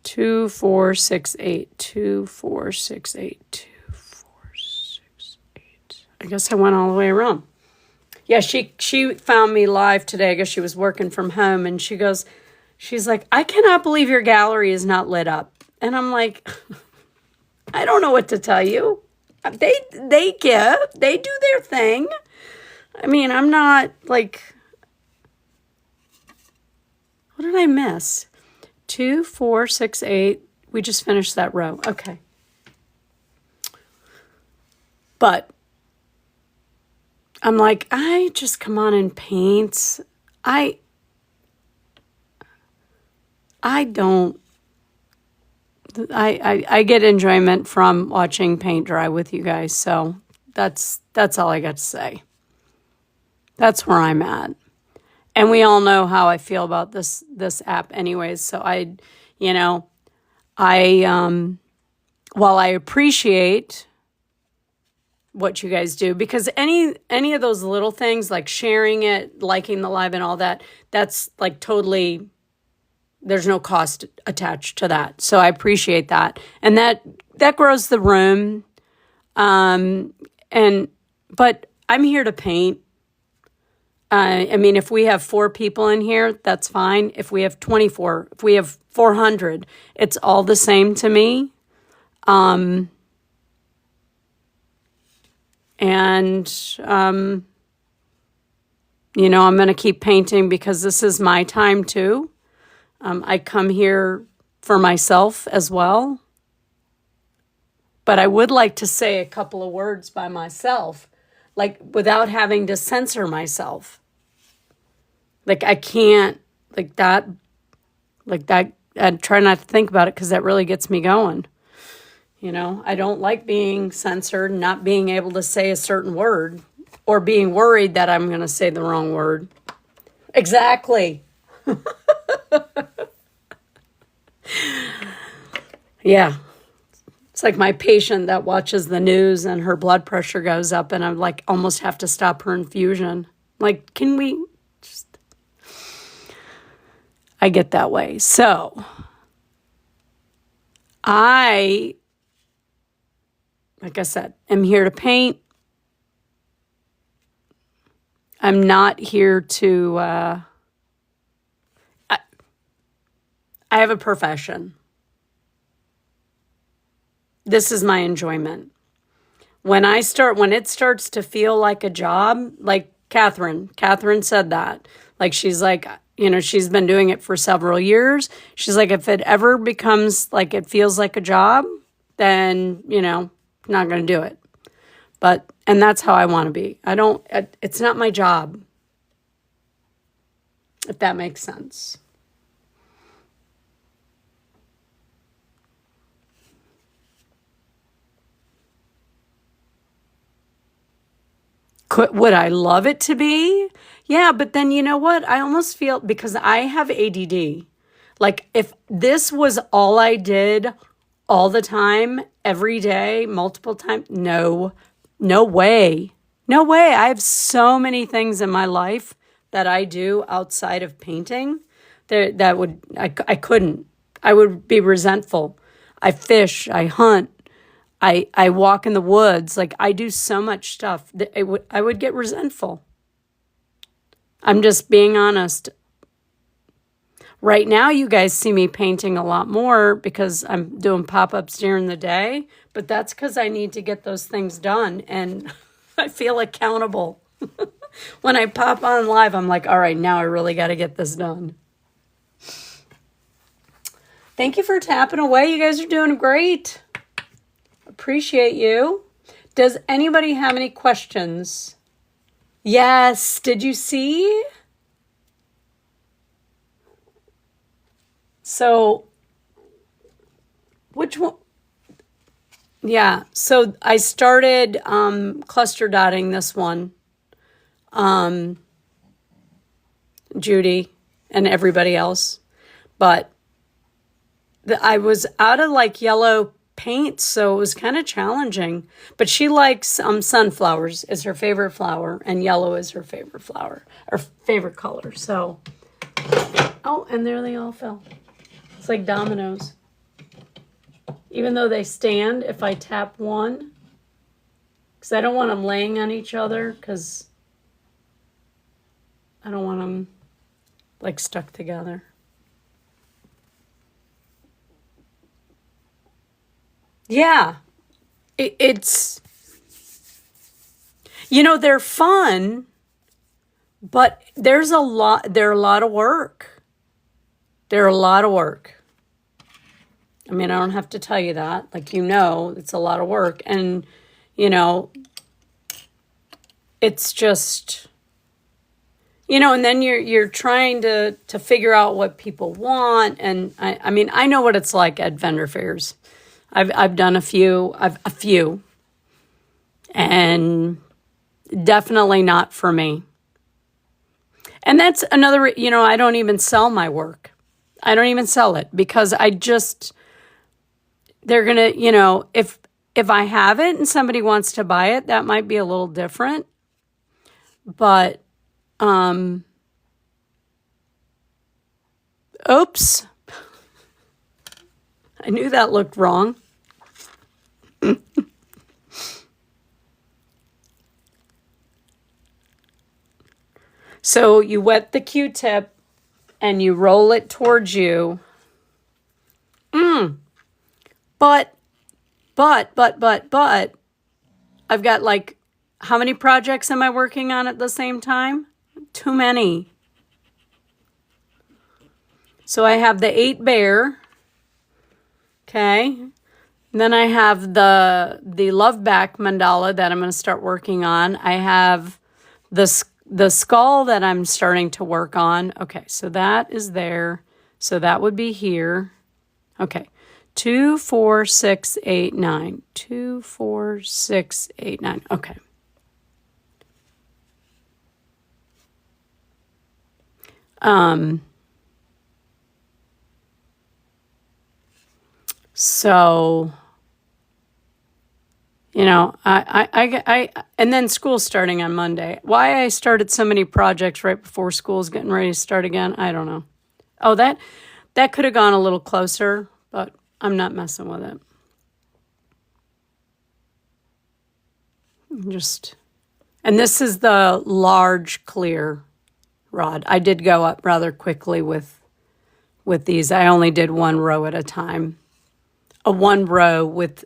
2, 4, 6, 8. 2, 4, 6, 8. 2, 4, 6, 8. I guess I went all the way around. Yeah, she found me live today. I guess she was working from home, and she's like, I cannot believe your gallery is not lit up. And I'm like, I don't know what to tell you. They do their thing. I mean, I'm not like, what did I miss? 2, 4, 6, 8. We just finished that row. Okay. But I'm like, I just come on and paint. I get enjoyment from watching paint dry with you guys. So that's all I got to say. That's where I'm at. And we all know how I feel about this app anyways. So while I appreciate what you guys do, because any of those little things like sharing it, liking the live and all that, that's like totally, there's no cost attached to that. So I appreciate that. And that grows the room. But I'm here to paint. I mean, if we have 4 people in here, that's fine. If we have 24, if we have 400, it's all the same to me. I'm going to keep painting because this is my time too. I come here for myself as well. But I would like to say a couple of words by myself, like without having to censor myself. Like I can't, like that, I try not to think about it because that really gets me going. I don't like being censored, not being able to say a certain word or being worried that I'm going to say the wrong word. Exactly. Yeah. It's like my patient that watches the news and her blood pressure goes up and I'm like almost have to stop her infusion. Like, can we just... I get that way. So like I said, am here to paint. I'm not here to, I have a profession. This is my enjoyment. When it starts to feel like a job, like Catherine said that. Like, she's like, she's been doing it for several years. She's like, if it ever becomes like it feels like a job, then, not going to do it. And that's how I want to be. It's not my job, if that makes sense. Would I love it to be? Yeah, but then you know what? I almost feel, because I have ADD. Like, if this was all I did all the time, every day, multiple times, no way. No way. I have so many things in my life that I do outside of painting I couldn't. I would be resentful. I fish, I hunt, I walk in the woods. Like, I do so much stuff that I would get resentful. I'm just being honest. Right now, you guys see me painting a lot more because I'm doing pop-ups during the day, but that's because I need to get those things done, and I feel accountable. When I pop on live, I'm like, all right, now I really got to get this done. Thank you for tapping away. You guys are doing great. Appreciate you. Does anybody have any questions? Yes. Did you see? So, which one? Yeah. So I started cluster dotting this one. Judy and everybody else. But I was out of like yellow paint, so it was kind of challenging. But she likes sunflowers is her favorite flower, and yellow is her favorite flower, or favorite color. So, oh, and there they all fell. It's like dominoes. Even though they stand, if I tap one, because I don't want them laying on each other, because I don't want them like stuck together. Yeah, it's, they're fun, but they're a lot of work. They're a lot of work. I mean, I don't have to tell you that. Like, it's a lot of work. And, it's just, and then you're trying to figure out what people want. And I mean, I know what it's like at vendor fairs. I've done a few, and definitely not for me. And that's another, I don't even sell my work. I don't even sell it because they're going to, if I have it and somebody wants to buy it, that might be a little different. But, oops. I knew that looked wrong. So you wet the Q-tip and you roll it towards you. But, I've got like, how many projects am I working on at the same time? Too many. So I have the 8 bear. Okay. And then I have the love back mandala that I'm going to start working on. I have the skull that I'm starting to work on. Okay, so that is there. So that would be here. Okay. 2, 4, 6, 8, 9. 2, 4, 6, 8, 9. Okay. Um, so, you know, and then school's starting on Monday. Why I started so many projects right before school's getting ready to start again, I don't know. Oh, that could have gone a little closer, but I'm not messing with it. And this is the large clear rod. I did go up rather quickly with these. I only did one row at a time. One row with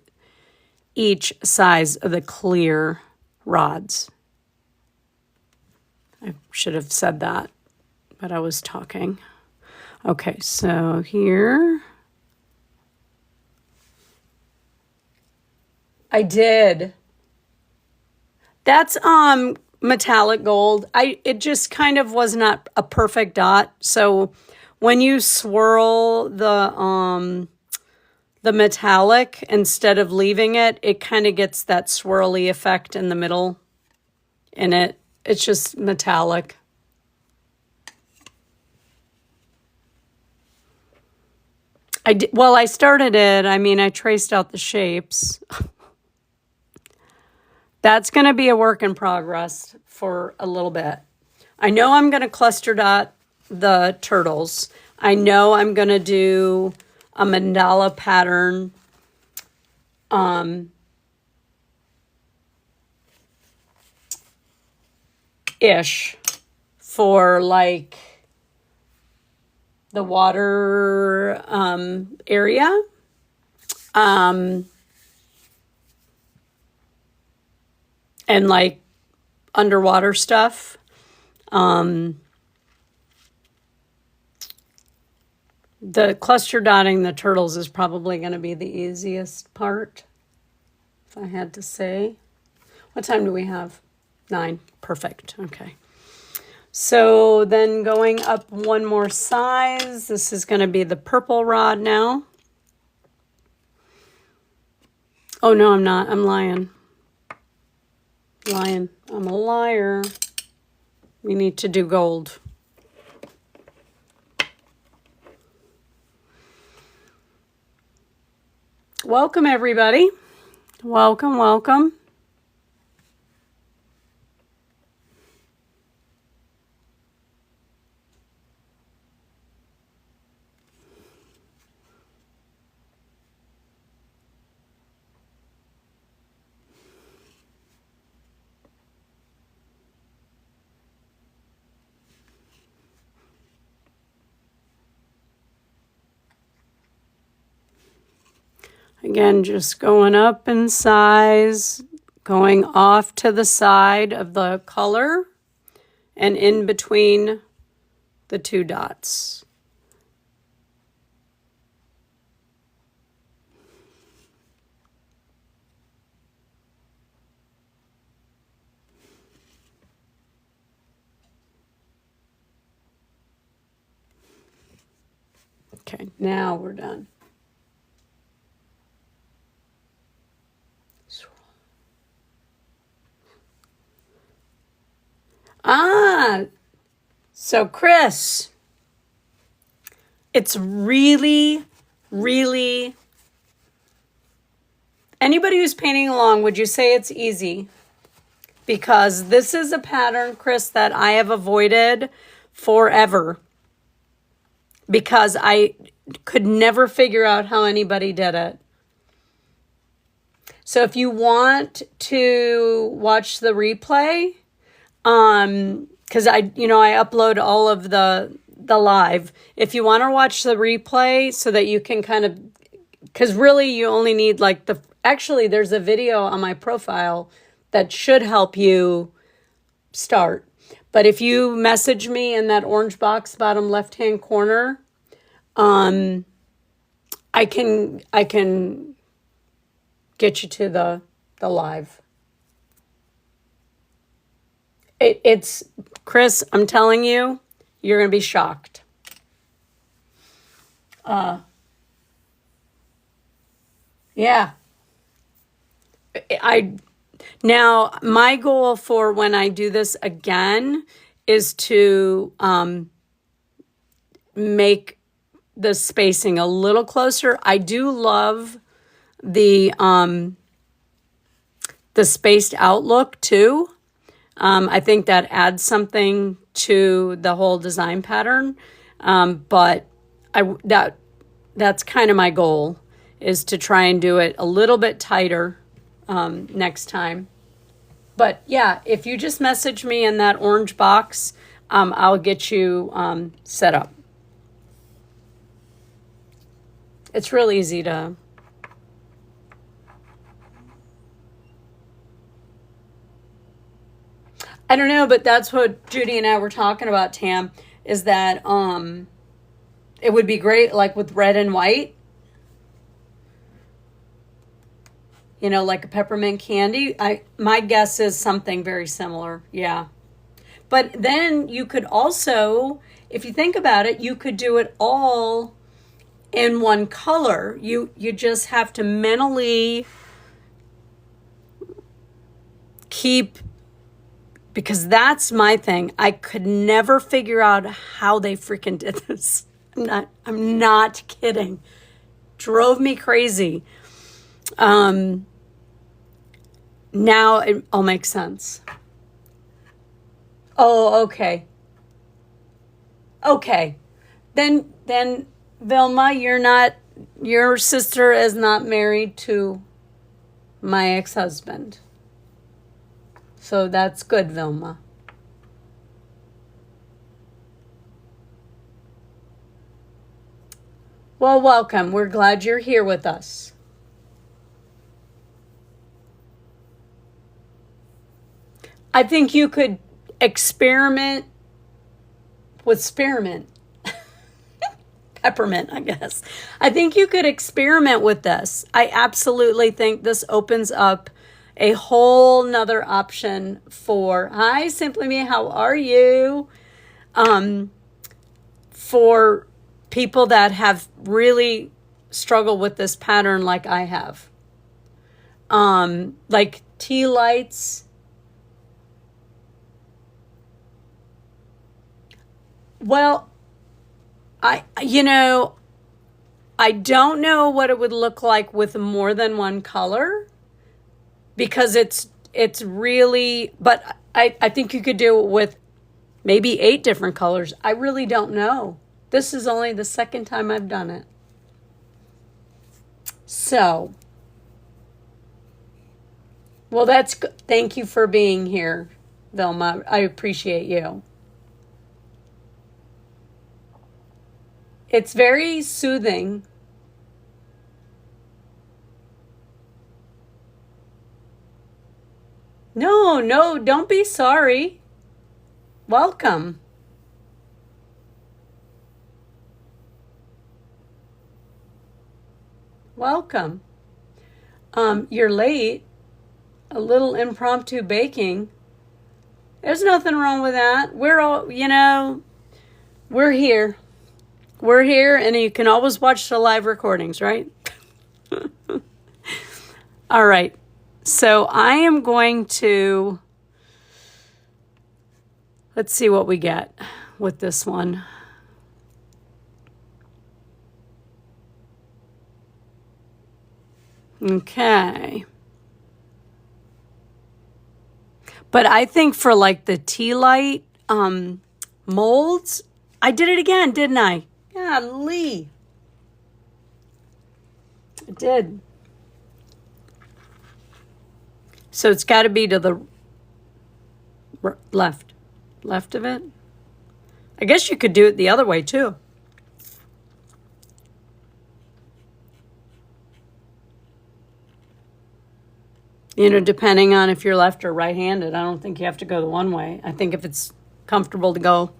each size of the clear rods. I should have said that, but I was talking. Okay, so here. I did. That's metallic gold. It just kind of was not a perfect dot. So when you swirl the metallic instead of leaving it, it kind of gets that swirly effect in the middle. And it's just metallic. I started it. I mean, I traced out the shapes. That's going to be a work in progress for a little bit. I know I'm going to cluster dot the turtles. I know I'm going to do a mandala pattern. Ish for like the water area. And like underwater stuff. The cluster dotting the turtles is probably going to be the easiest part, if I had to say. What time do we have? 9. Perfect. Okay. So then going up one more size, this is going to be the purple rod now. Oh, no, I'm not. I'm lying. I'm a liar. We need to do gold. Welcome, everybody. Welcome, welcome. Again, just going up in size, going off to the side of the color and in between the 2 dots. Okay, now we're done. So Chris, it's really, really, anybody who's painting along, would you say it's easy? Because this is a pattern, Chris, that I have avoided forever because I could never figure out how anybody did it. So if you want to watch the replay, because I upload all of the live. If you want to watch the replay so that you can kind of, because really you only need like actually there's a video on my profile that should help you start. But if you message me in that orange box, bottom left-hand corner, I can get you to the live. It's, Chris, I'm telling you, you're going to be shocked. Yeah. Now, my goal for when I do this again is to make the spacing a little closer. I do love the spaced out look too. I think that adds something to the whole design pattern. But that's kind of my goal, is to try and do it a little bit tighter next time. But yeah, if you just message me in that orange box, I'll get you set up. It's real easy to... I don't know, but that's what Judy and I were talking about, Tam, is that it would be great, like with red and white, you know, like a peppermint candy. My guess is something very similar. Yeah. But then you could also, if you think about it, you could do it all in one color. You just have to mentally keep, because that's my thing. I could never figure out how they freaking did this. I'm not kidding. Drove me crazy. Now it all makes sense. Oh, okay. Okay. Then Vilma, your sister is not married to my ex-husband. So that's good, Vilma. Well, welcome. We're glad you're here with us. I think you could experiment with spearmint. Peppermint, I guess. I think you could experiment with this. I absolutely think this opens up a whole nother option for, hi, Simply Me, how are you? For people that have really struggled with this pattern like I have. Like tea lights. Well, I don't know what it would look like with more than one color, because it's really, but I think you could do it with maybe 8 different colors. I really don't know. This is only the second time I've done it. So, well, that's good. Thank you for being here, Vilma. I appreciate you. It's very soothing. No, don't be sorry. Welcome. Welcome. You're late. A little impromptu baking. There's nothing wrong with that. We're all, we're here. We're here, and you can always watch the live recordings, right? All right. So I am going to, let's see what we get with this one. Okay. But I think for like the tea light molds, I did it again, didn't I? Golly. I did. So it's got to be to the left of it. I guess you could do it the other way too. Depending on if you're left or right-handed. I don't think you have to go the one way. I think if it's comfortable to go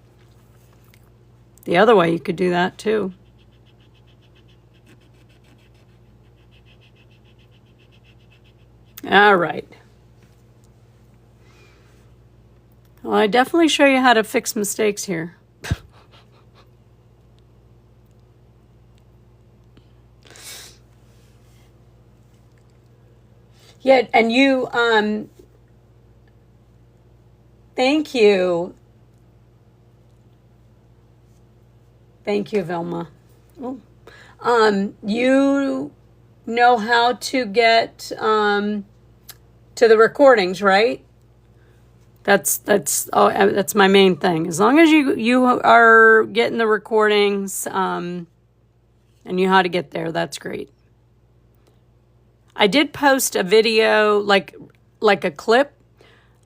the other way, you could do that too. All right. Well, I definitely show you how to fix mistakes here. Yeah, and you, thank you. Thank you, Vilma. Oh. You know how to get to the recordings, right? That's my main thing. As long as you are getting the recordings and you know how to get there, that's great. I did post a video, like a clip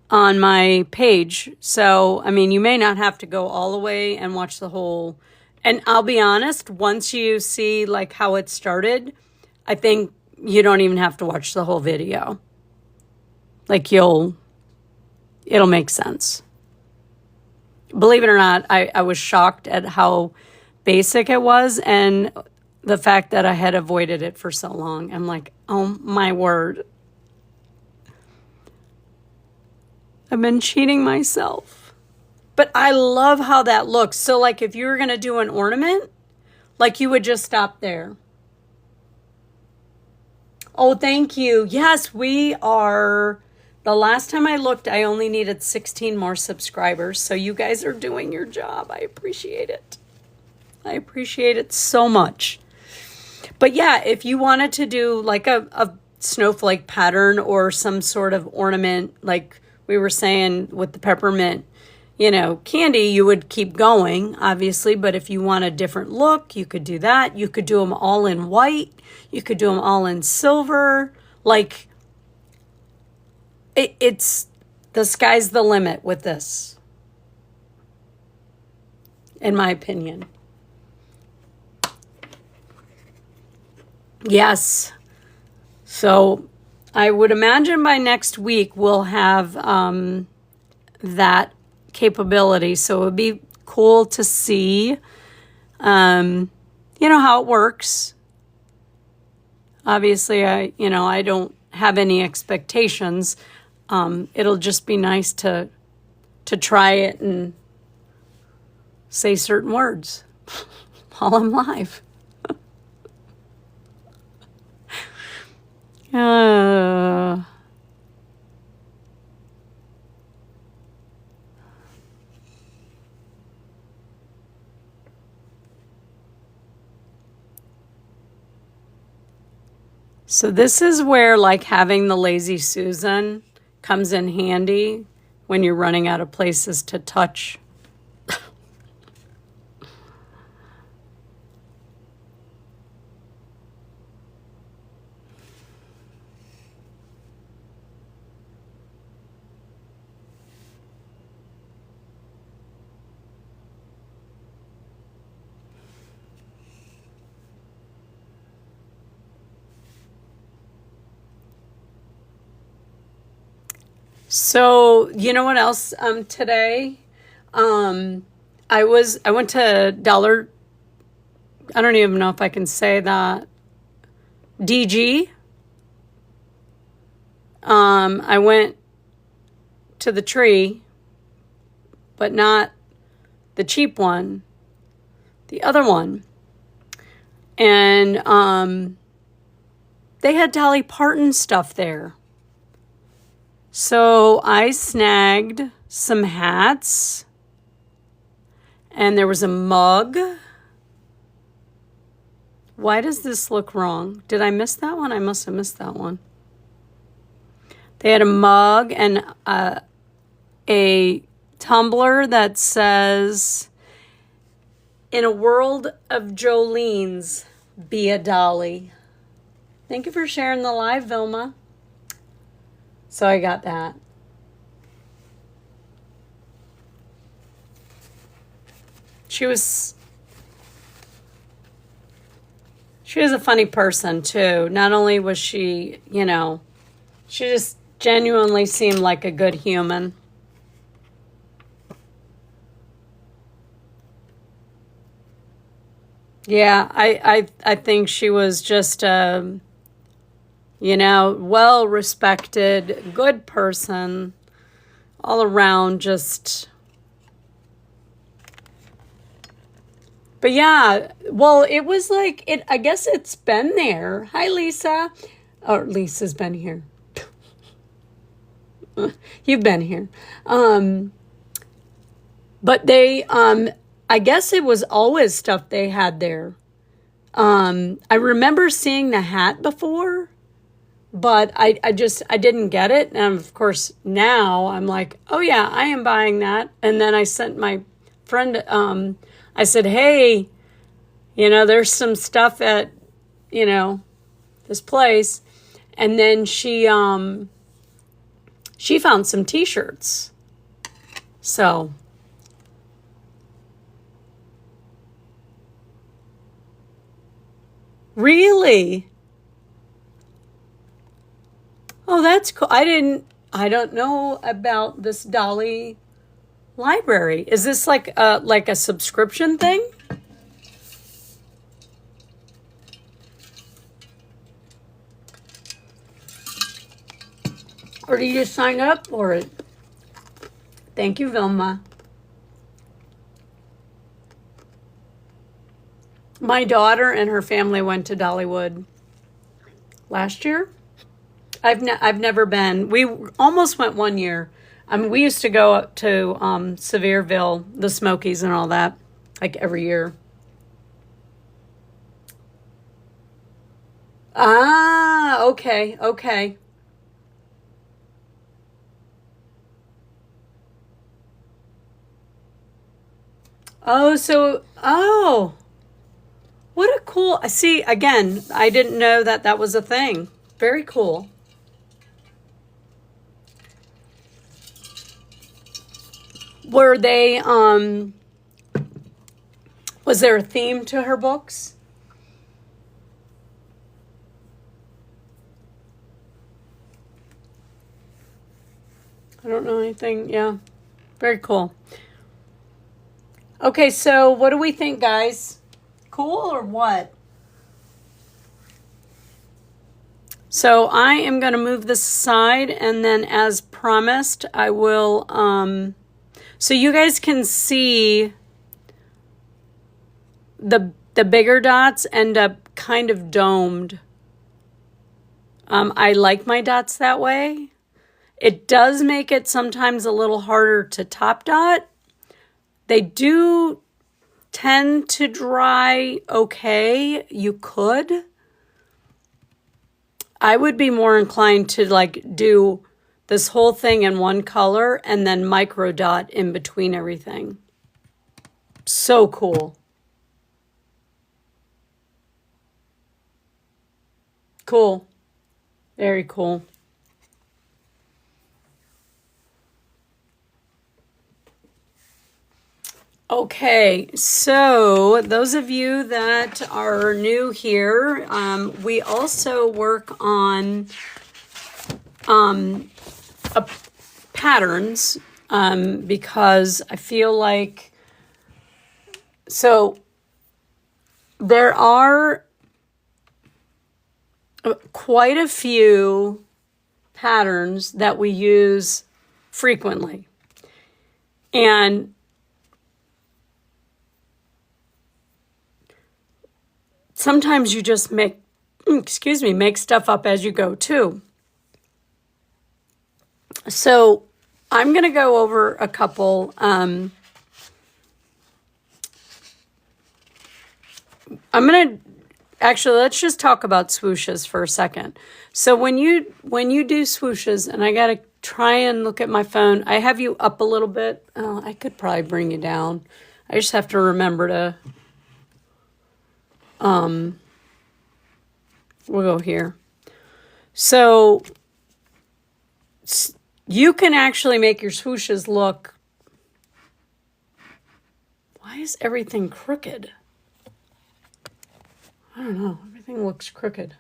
on my page. So, I mean, you may not have to go all the way and watch the whole. And I'll be honest, once you see like how it started, I think you don't even have to watch the whole video. Like it'll make sense. Believe it or not, I was shocked at how basic it was and the fact that I had avoided it for so long. I'm like, oh my word. I've been cheating myself. But I love how that looks. So like if you were going to do an ornament, like you would just stop there. Oh, thank you. Yes, we are. The last time I looked, I only needed 16 more subscribers. So you guys are doing your job. I appreciate it. I appreciate it so much. But yeah, if you wanted to do like a snowflake pattern or some sort of ornament, like we were saying with the peppermint, candy, you would keep going, obviously. But if you want a different look, you could do that. You could do them all in white. You could do them all in silver. Like, it's the sky's the limit with this, in my opinion. Yes. So I would imagine by next week we'll have that capability. So it would be cool to see, how it works. Obviously, I don't have any expectations. It'll just be nice to try it and say certain words while I'm live. So this is where like having the Lazy Susan comes in handy when you're running out of places to touch. So, you know what else today? I went to Dollar, I don't even know if I can say that, DG. I went to the tree, but not the cheap one, the other one. And they had Dolly Parton stuff there. So I snagged some hats, and there was a mug. Why does this look wrong? Did I miss that one? I must have missed that one. They had a mug and a tumbler that says, "In a world of Jolene's, be a Dolly." Thank you for sharing the live, Vilma. So I got that. She was a funny person too. Not only was she, she just genuinely seemed like a good human. Yeah, I think she was just well-respected, good person, all around, just. But yeah, well, it was like, I guess it's been there. Hi, Lisa. Oh, Lisa's been here. You've been here. But they, I guess it was always stuff they had there. I remember seeing the hat before, but I didn't get it. And of course, now I'm like, oh yeah, I am buying that. And then I sent my friend, I said, hey, there's some stuff at, this place. And then she found some t-shirts. So really? Oh, that's cool. I don't know about this Dolly library. Is this like a subscription thing? Or do you just sign up for it? Thank you, Vilma. My daughter and her family went to Dollywood last year. I've never been. We almost went one year. I mean, we used to go up to Sevierville, the Smokies, and all that, like every year. Ah, okay, okay. Oh, what a cool. See, again, I didn't know that that was a thing. Very cool. Were they, was there a theme to her books? I don't know anything. Yeah, very cool. Okay, so what do we think, guys? Cool or what? So I am going to move this aside, and then as promised, I will, so you guys can see the bigger dots end up kind of domed. I like my dots that way. It does make it sometimes a little harder to top dot. They do tend to dry okay. You could. I would be more inclined to like do this whole thing in one color and then micro dot in between everything. So cool. Cool. Very cool. Okay, so those of you that are new here, we also work on patterns because I feel like, so there are quite a few patterns that we use frequently. And sometimes you just make stuff up as you go too. So I'm going to go over a couple. I'm going to actually, let's just talk about swooshes for a second. So when you do swooshes, and I got to try and look at my phone. I have you up a little bit. I could probably bring you down. I just have to remember to we'll go here. So you can actually make your swooshes look, why is everything crooked? I don't know, everything looks crooked.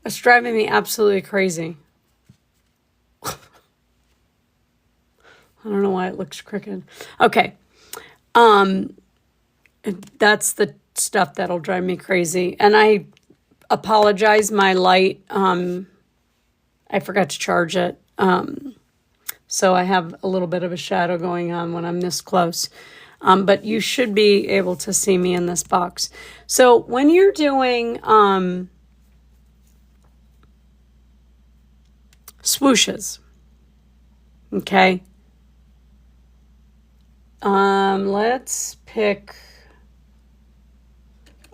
It's driving me absolutely crazy. I don't know why it looks crooked. Okay. That's the stuff that'll drive me crazy. And I apologize, my light, I forgot to charge it. So I have a little bit of a shadow going on when I'm this close. But you should be able to see me in this box. So when you're doing swooshes, Okay. Let's pick,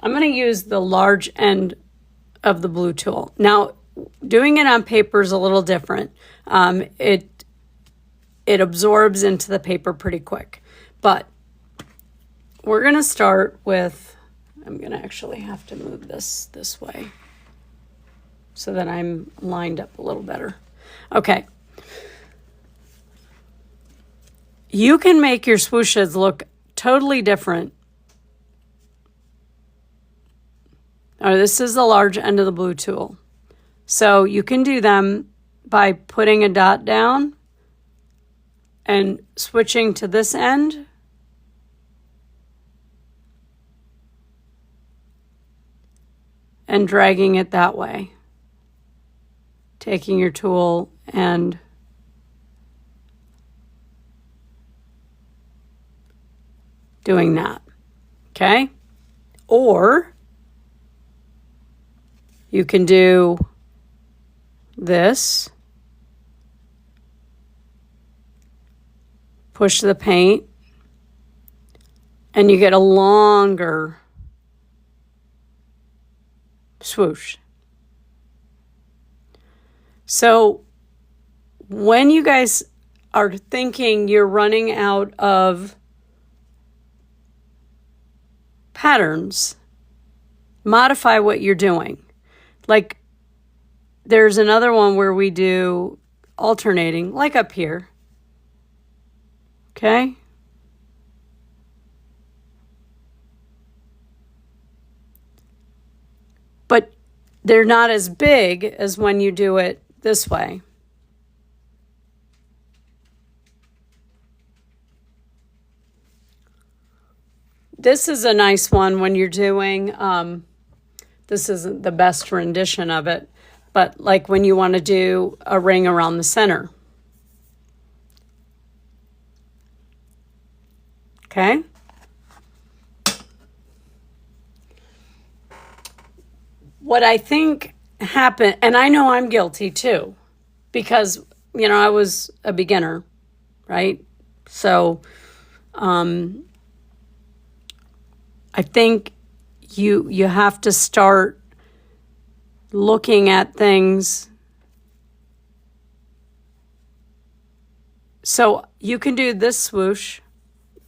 I'm going to use the large end of the blue tool. Now, doing it on paper is a little different. It absorbs into the paper pretty quick. But we're going to start with, I'm going to actually have to move this way so that I'm lined up a little better. Okay. You can make your swooshes look totally different. Oh, this is the large end of the blue tool. So you can do them by putting a dot down and switching to this end. And dragging it that way. Taking your tool and doing that. Okay? Or you can do this. Push the paint. And you get a longer swoosh. So when you guys are thinking you're running out of patterns, modify what you're doing. Like there's another one where we do alternating, like up here. Okay? But they're not as big as when you do it this way. This is a nice one when you're doing, this isn't the best rendition of it, but like when you want to do a ring around the center. Okay? What I think happened, and I know I'm guilty too, because, you know, I was a beginner, right? So, I think you have to start looking at things. So you can do this swoosh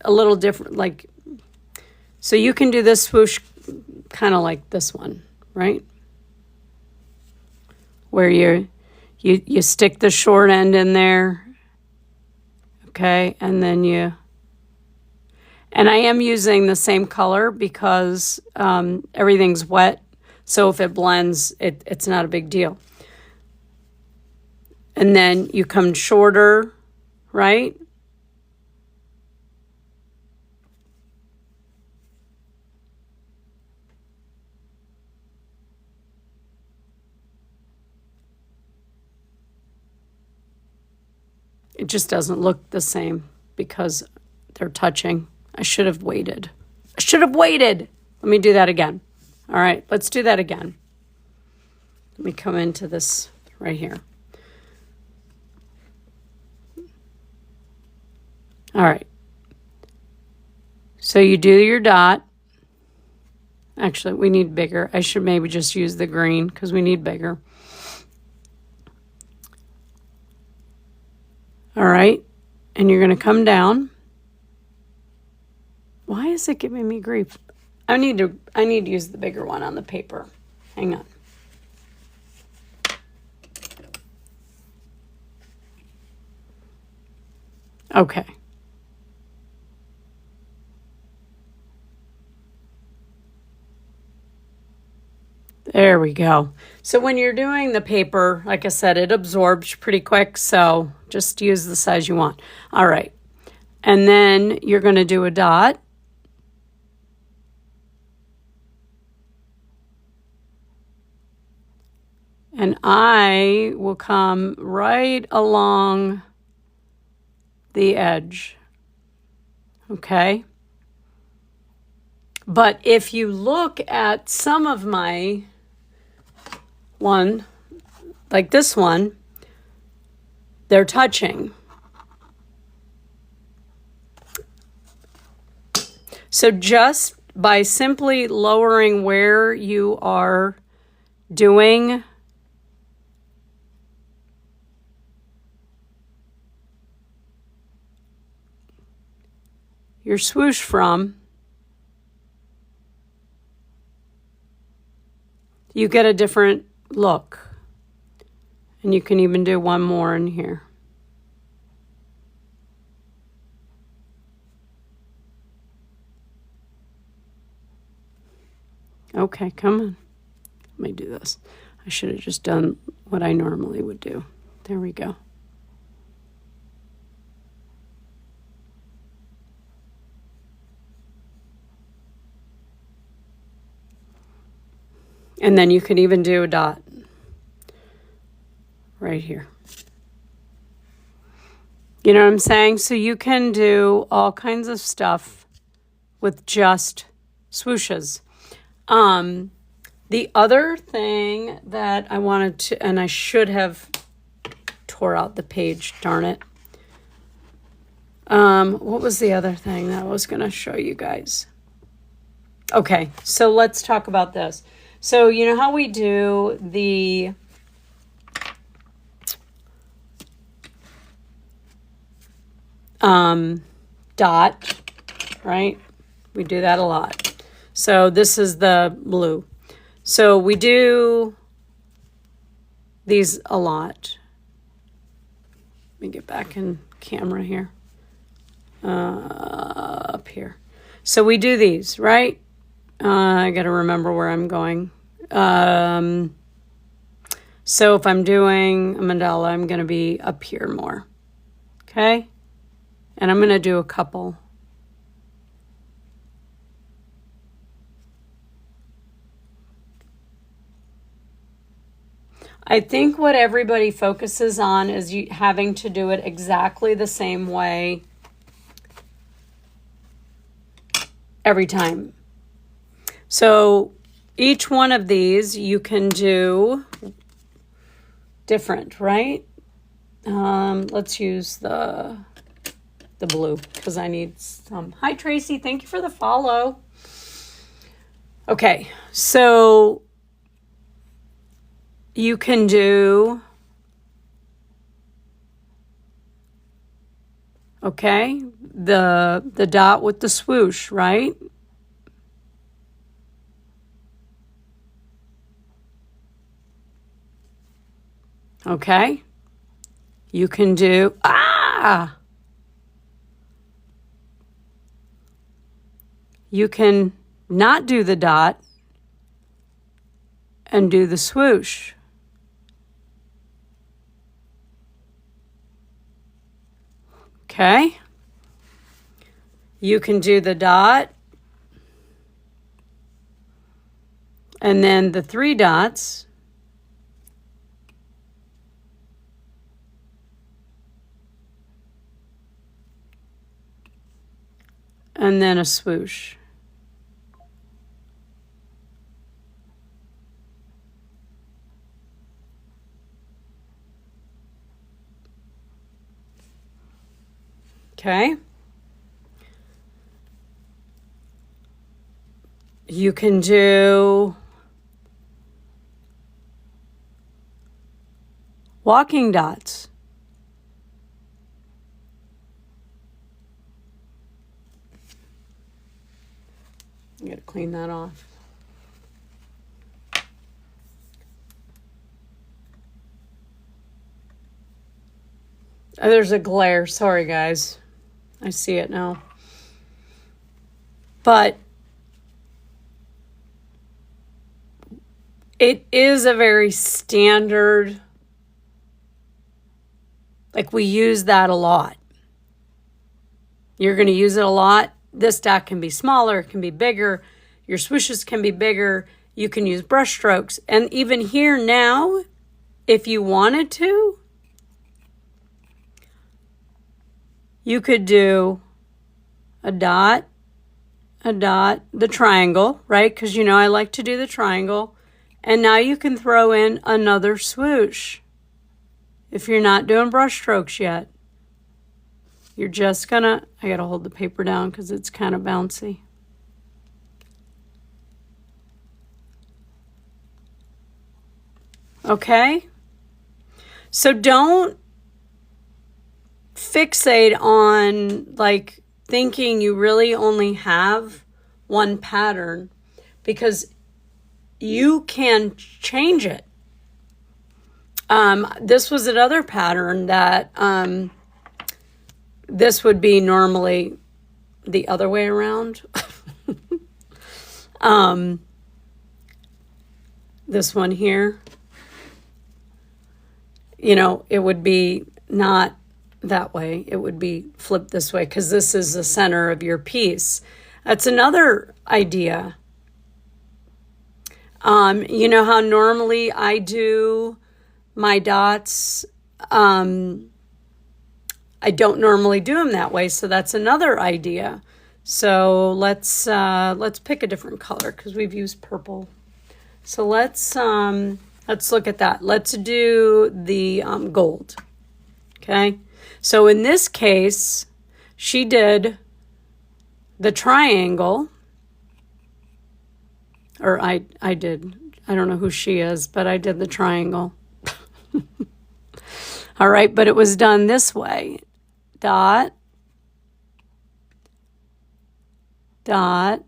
a little different, like, so you can do this swoosh kind of like this one, right? Where you stick the short end in there, okay, and then and I am using the same color because everything's wet, so if it blends, it's not a big deal. And then you come shorter, right? It just doesn't look the same because they're touching. I should have waited. Let me do that again. All right, let's do that again. Let me come into this right here. All right. So you do your dot. Actually, we need bigger. I should maybe just use the green because we need bigger. All right. And you're going to come down. Why is it giving me grief? I need to use the bigger one on the paper. Hang on. Okay. There we go. So when you're doing the paper, like I said, it absorbs pretty quick, so just use the size you want. All right. And then you're going to do a dot. And I will come right along the edge. Okay? But if you look at some of my one, like this one, they're touching. So just by simply lowering where you are doing your swoosh from, you get a different look. And you can even do one more in here. Okay, come on. Let me do this. I should have just done what I normally would do. There we go. And then you can even do a dot right here. You know what I'm saying? So you can do all kinds of stuff with just swooshes. The other thing that I wanted to, and I should have tore out the page, darn it. What was the other thing that I was going to show you guys? Okay, so let's talk about this. So you know how we do the dot, right? We do that a lot. So this is the blue. So we do these a lot. Let me get back in camera here. Up here. So we do these, right? I got to remember where I'm going. So if I'm doing a mandala, I'm going to be up here more. Okay? And I'm going to do a couple. I think what everybody focuses on is you having to do it exactly the same way every time. So each one of these you can do different, right? Let's use the blue because I need some. Hi, Tracy. Thank you for the follow. Okay, so you can do, okay, the dot with the swoosh, right? Okay. You can do, you can not do the dot and do the swoosh. Okay. You can do the dot and then the 3 dots. And then a swoosh. Okay. You can do walking dots. I gotta clean that off. Oh, there's a glare. Sorry, guys. I see it now. But it is a very standard, like we use that a lot. You're going to use it a lot. This dot can be smaller, it can be bigger. Your swooshes can be bigger. You can use brush strokes. And even here now, if you wanted to, you could do a dot, the triangle, right? Because you know I like to do the triangle. And now you can throw in another swoosh if you're not doing brush strokes yet. You're just gonna, I gotta hold the paper down because it's kind of bouncy. Okay? So don't fixate on like thinking you really only have one pattern, because you can change it. This was another pattern that this would be normally the other way around. This one here, you know, it would be not that way. It would be flipped this way because this is the center of your piece. That's another idea. You know how normally I do my dots, I don't normally do them that way, so that's another idea. So let's pick a different color because we've used purple. So let's look at that. Let's do the gold. Okay. So in this case, she did the triangle, or I did. I don't know who she is, but I did the triangle. All right, but it was done this way. Dot, dot,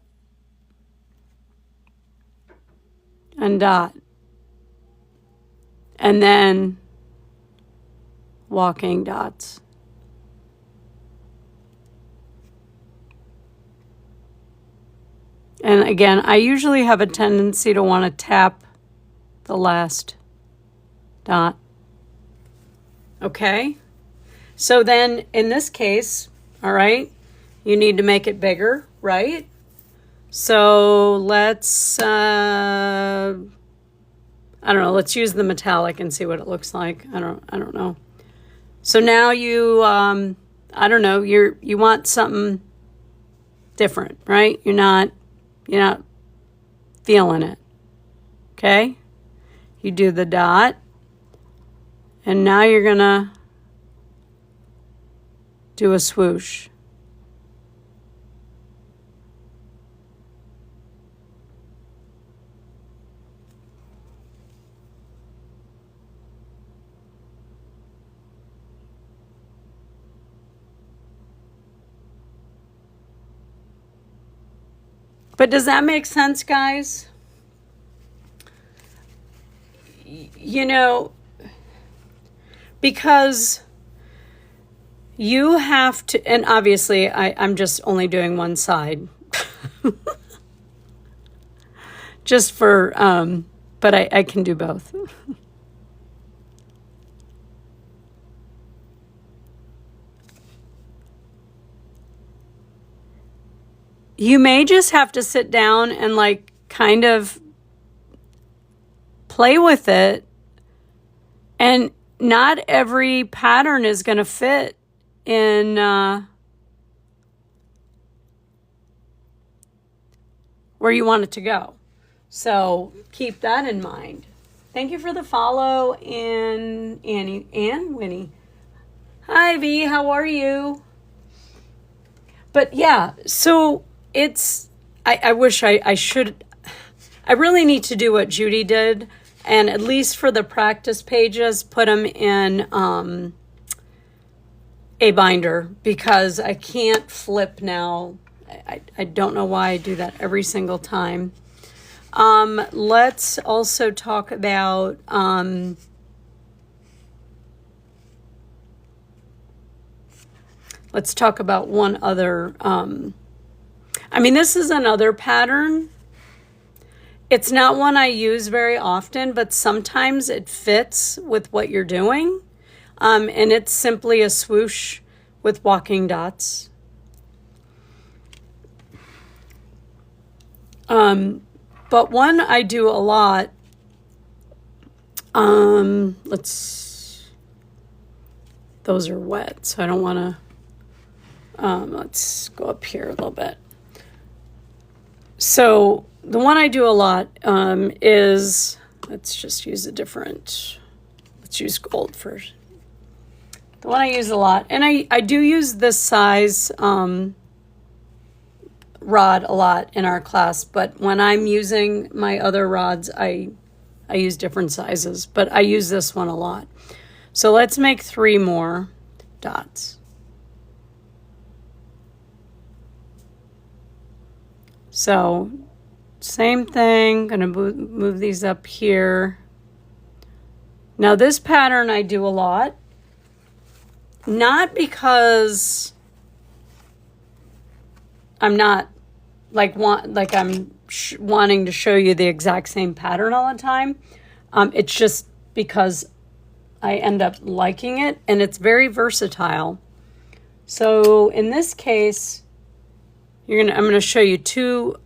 and dot. And then walking dots. And again, I usually have a tendency to want to tap the last dot. Okay? So then in this case, all right, you need to make it bigger, right? So let's, I don't know, let's use the metallic and see what it looks like. I don't know. So now you, I don't know, you want something different, right? You're not feeling it. Okay? You do the dot, and now you're gonna do a swoosh. But does that make sense, guys? You know, because you have to, and obviously I'm just only doing one side. Just for, but I can do both. You may just have to sit down and like kind of play with it. And not every pattern is going to fit in where you want it to go. So keep that in mind. Thank you for the follow, and Annie and Winnie. Hi, V. How are you? But yeah, so it's, I wish I should, I really need to do what Judy did, and at least for the practice pages, put them in a binder, because I can't flip now. I don't know why I do that every single time. Let's also talk about one other, I mean, this is another pattern. It's not one I use very often, but sometimes it fits with what you're doing. And it's simply a swoosh with walking dots. But one I do a lot, those are wet, so I don't want to, let's go up here a little bit. So the one I do a lot is, let's just use let's use gold first. The one I use a lot, and I do use this size rod a lot in our class, but when I'm using my other rods, I I use different sizes, but I use this one a lot. So let's make 3 more dots. So same thing, gonna move these up here. Now this pattern I do a lot, not because I'm not like I'm wanting to show you the exact same pattern all the time. It's just because I end up liking it, and it's very versatile. So in this case, I'm gonna show you two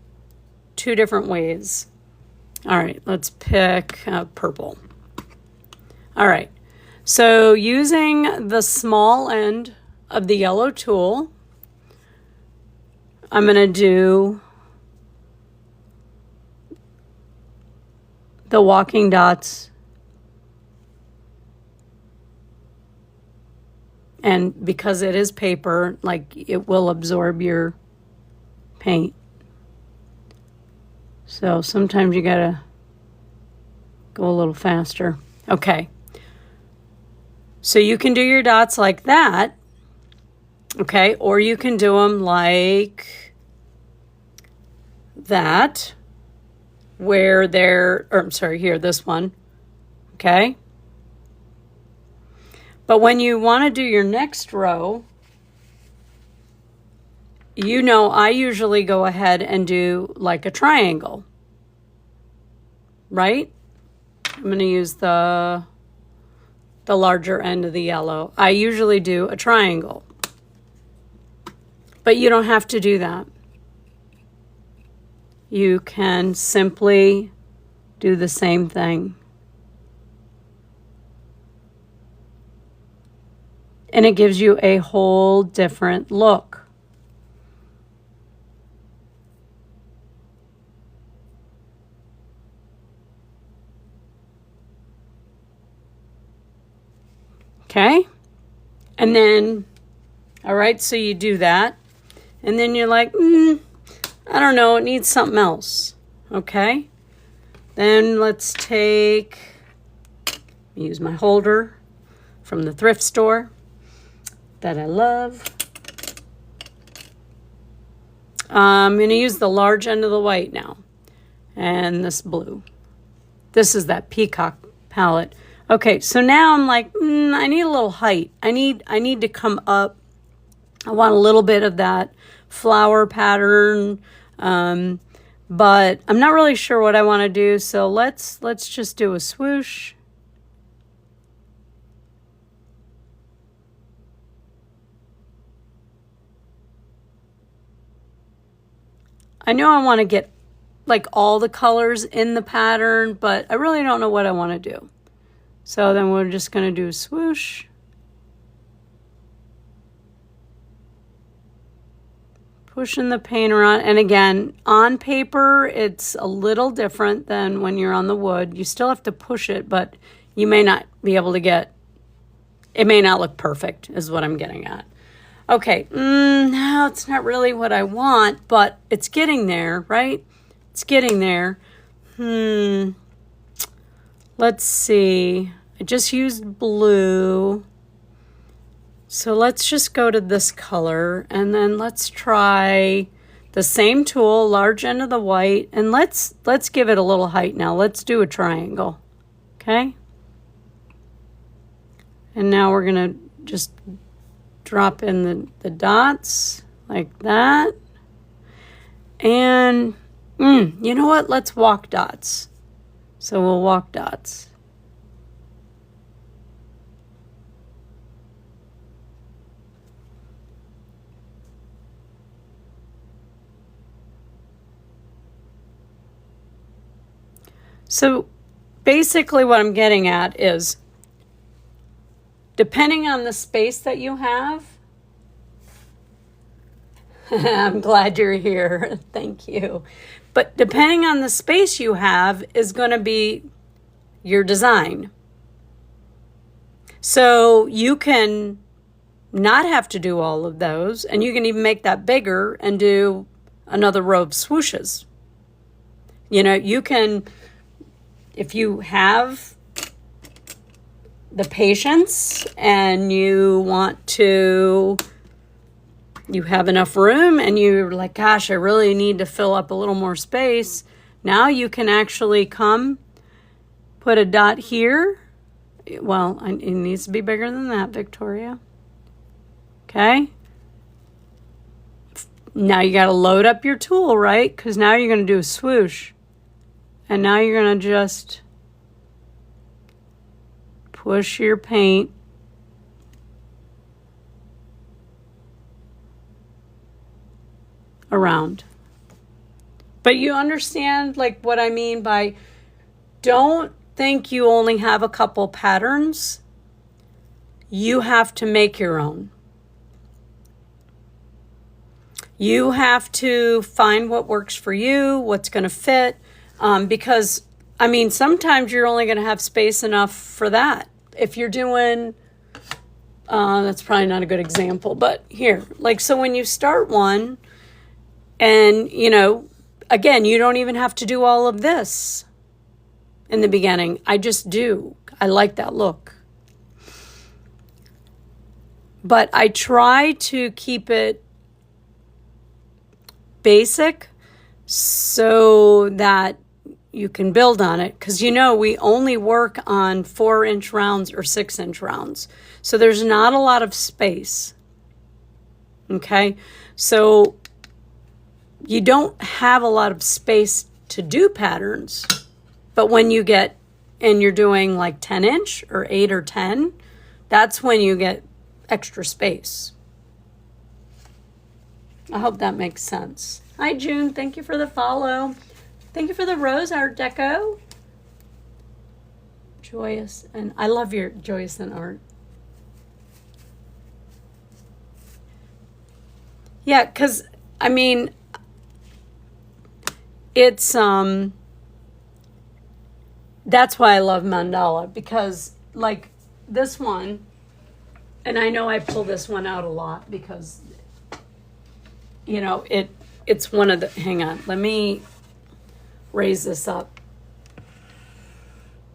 different ways. All right, let's pick purple. All right, so using the small end of the yellow tool, I'm gonna do the walking dots, and because it is paper, like, it will absorb your paint. So sometimes you gotta go a little faster. Okay. So you can do your dots like that, okay? Or you can do them like that, where here, this one, okay? But when you want to do your next row, I usually go ahead and do like a triangle, right? I'm going to use the larger end of the yellow. I usually do a triangle, but you don't have to do that. You can simply do the same thing. And it gives you a whole different look. Okay? And then, all right, so you do that. And then you're like, I don't know, it needs something else. Okay? Then let's use my holder from the thrift store that I love. I'm going to use the large end of the white now. And this blue. This is that peacock palette. Okay, so now I'm like, I need a little height. I need to come up. I want a little bit of that flower pattern, but I'm not really sure what I want to do. So let's just do a swoosh. I know I want to get like all the colors in the pattern, but I really don't know what I want to do. So then we're just going to do a swoosh. Pushing the paint around. And again, on paper, it's a little different than when you're on the wood. You still have to push it, but you may not be able to it may not look perfect, is what I'm getting at. Okay, now it's not really what I want, but it's getting there, right? It's getting there. Let's see. I just used blue. So let's just go to this color, and then let's try the same tool, large end of the white, and let's give it a little height now. Let's do a triangle, okay? And now we're gonna just drop in the dots like that. And you know what? Let's walk dots. So we'll walk dots. So basically what I'm getting at is, depending on the space that you have, I'm glad you're here. Thank you. But depending on the space you have is going to be your design. So you can not have to do all of those, and you can even make that bigger and do another row of swooshes. You can, if you have the patience and you have enough room and you're like, gosh, I really need to fill up a little more space. Now you can actually come put a dot here. Well, it needs to be bigger than that, Victoria. Okay. Now you got to load up your tool, right? Because now you're going to do a swoosh. And now you're going to just push your paint around. But you understand like what I mean by don't think you only have a couple patterns. You have to make your own. You have to find what works for you, what's going to fit, because, I mean, sometimes you're only going to have space enough for that. If you're doing, that's probably not a good example, but here, like, so when you start one and, you know, again, you don't even have to do all of this in the beginning. I just do. I like that look. But I try to keep it basic so that you can build on it, because you know we only work on 4-inch rounds or 6-inch rounds, so there's not a lot of space. Okay, so you don't have a lot of space to do patterns, but when you get and you're doing like 10-inch or 8 or 10, that's when you get extra space. I hope that makes sense. Hi, June. Thank you for the follow. Thank you for the rose art deco. Joyous. And I love your joyous and art. Yeah, because, I mean, it's, that's why I love mandala. Because, like, this one, and I know I pull this one out a lot because, you know, it's one of the, hang on, let me raise this up.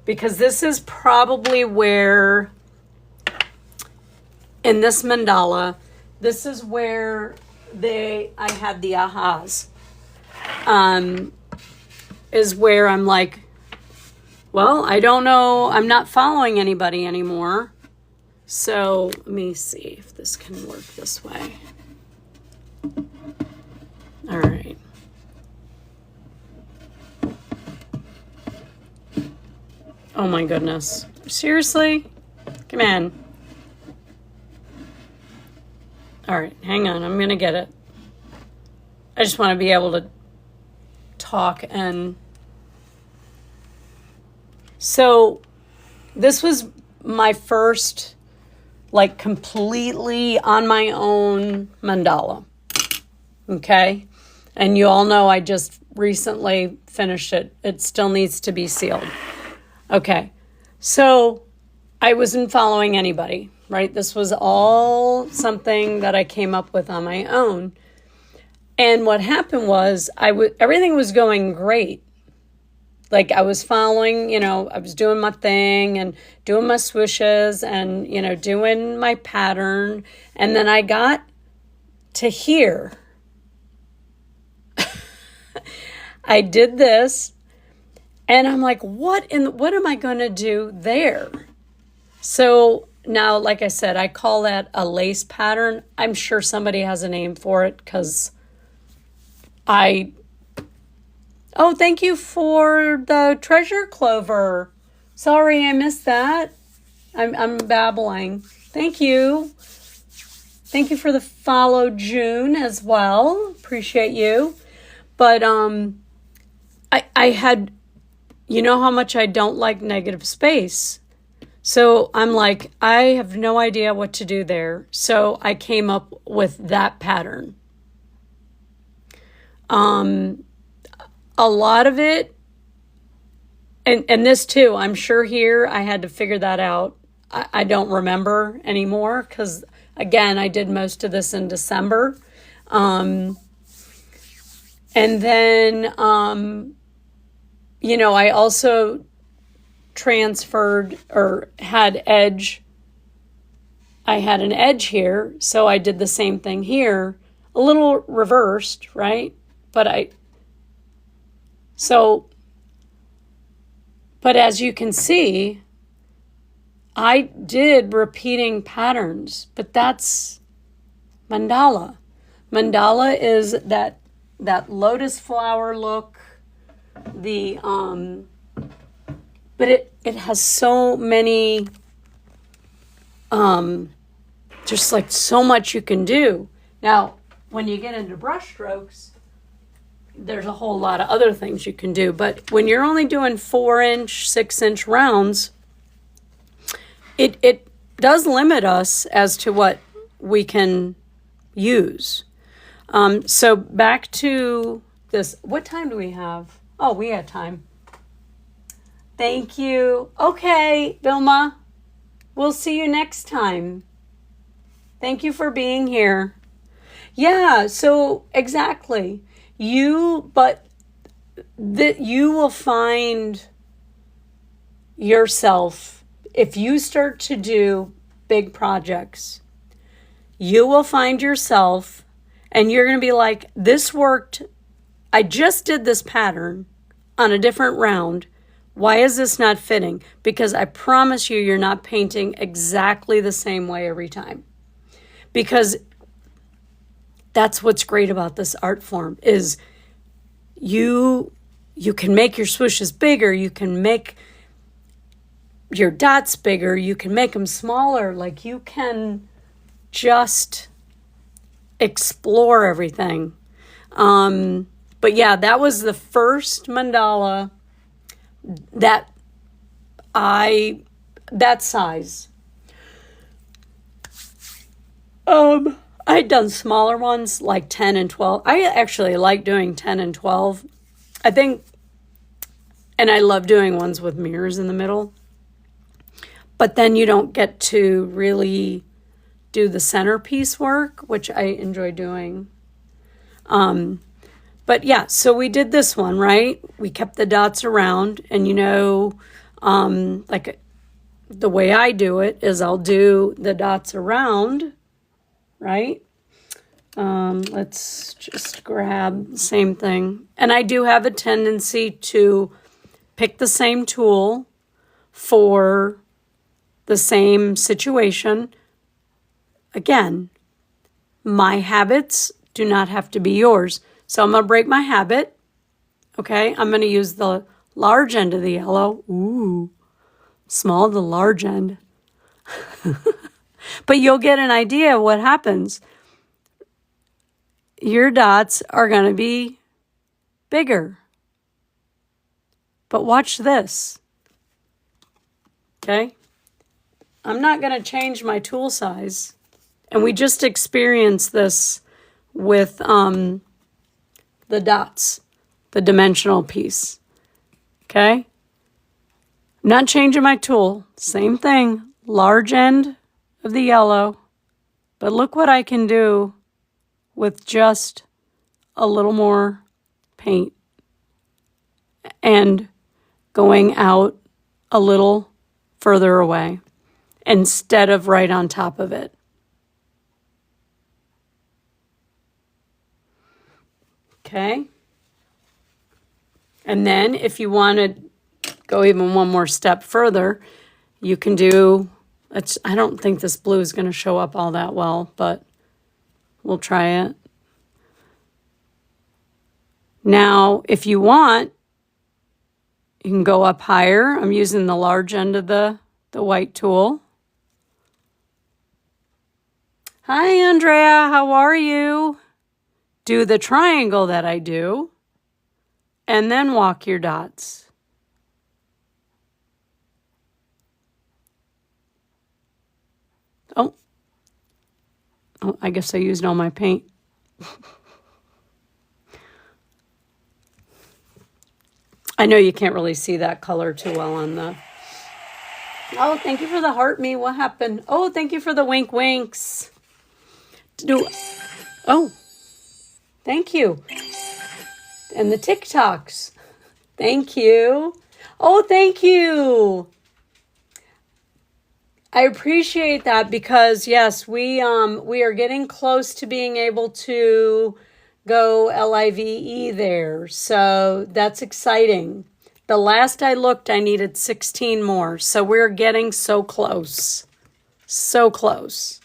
Because this is probably where, in this mandala, this is where I had the ahas. Is where I'm like, well, I don't know, I'm not following anybody anymore. So let me see if this can work this way. All right. Oh my goodness. Seriously? Come on. All right, hang on. I'm going to get it. I just want to be able to talk. And so this was my first, like, completely on my own mandala. Okay? And you all know I just recently finished it. It still needs to be sealed. Okay. So I wasn't following anybody, right? This was all something that I came up with on my own. And what happened was everything was going great. Like I was following, you know, I was doing my thing and doing my swooshes and, you know, doing my pattern. And then I got to here. I did this and I'm like, what am I going to do there? So now, like I said, I call that a lace pattern. I'm sure somebody has a name for it because oh, thank you for the treasure clover. Sorry, I missed that. I'm babbling. Thank you. Thank you for the follow, June, as well. Appreciate you. But I had, you know how much I don't like negative space. So I'm like, I have no idea what to do there. So I came up with that pattern. A lot of it, and this too, I'm sure here I had to figure that out. I don't remember anymore because, again, I did most of this in December. And then, you know, I also transferred or had edge. I had an edge here, so I did the same thing here, a little reversed, right? But as you can see, I did repeating patterns, but that's mandala. Mandala is that lotus flower look, but it has so many, just like so much you can do. Now, when you get into brush strokes, there's a whole lot of other things you can do. But when you're only doing 4-inch, 6-inch rounds, it does limit us as to what we can use. So back to this. What time do we have? Oh, we had time. Thank you. Okay, Vilma. We'll see you next time. Thank you for being here. Yeah, so exactly. You will find yourself, if you start to do big projects, you will find yourself and you're going to be like, this worked. I just did this pattern on a different round. Why is this not fitting? Because I promise you, you're not painting exactly the same way every time. Because that's what's great about this art form is you can make your swooshes bigger. You can make your dots bigger. You can make them smaller. Like you can just explore everything. But yeah, that was the first mandala that size. I'd done smaller ones like 10 and 12. I actually like doing 10 and 12. I think, and I love doing ones with mirrors in the middle. But then you don't get to really do the centerpiece work, which I enjoy doing. But yeah, so we did this one, right? We kept the dots around, and like the way I do it is I'll do the dots around, right? Let's just grab the same thing. And I do have a tendency to pick the same tool for the same situation. Again, my habits do not have to be yours. So I'm going to break my habit. Okay, I'm going to use the large end of the yellow. Ooh, small to large end. But you'll get an idea of what happens. Your dots are going to be bigger. But watch this. Okay? I'm not going to change my tool size. And we just experienced this with the dots, the dimensional piece. Okay? I'm not changing my tool. Same thing. Large end of the yellow. But look what I can do with just a little more paint and going out a little further away instead of right on top of it. Okay. And then if you want to go even one more step further, you can do, I don't think this blue is going to show up all that well, but we'll try it. Now, if you want, you can go up higher. I'm using the large end of the white tool. Hi, Andrea. How are you? Do the triangle that I do, and then walk your dots. Oh, I guess I used all my paint. I know you can't really see that color too well on the... Oh, thank you for the heart me. What happened? Oh, thank you for the wink winks. Oh, thank you. And the TikToks. Thank you. Oh, thank you. I appreciate that because yes, we are getting close to being able to go LIVE there. So that's exciting. The last I looked, I needed 16 more. So we're getting so close. So close.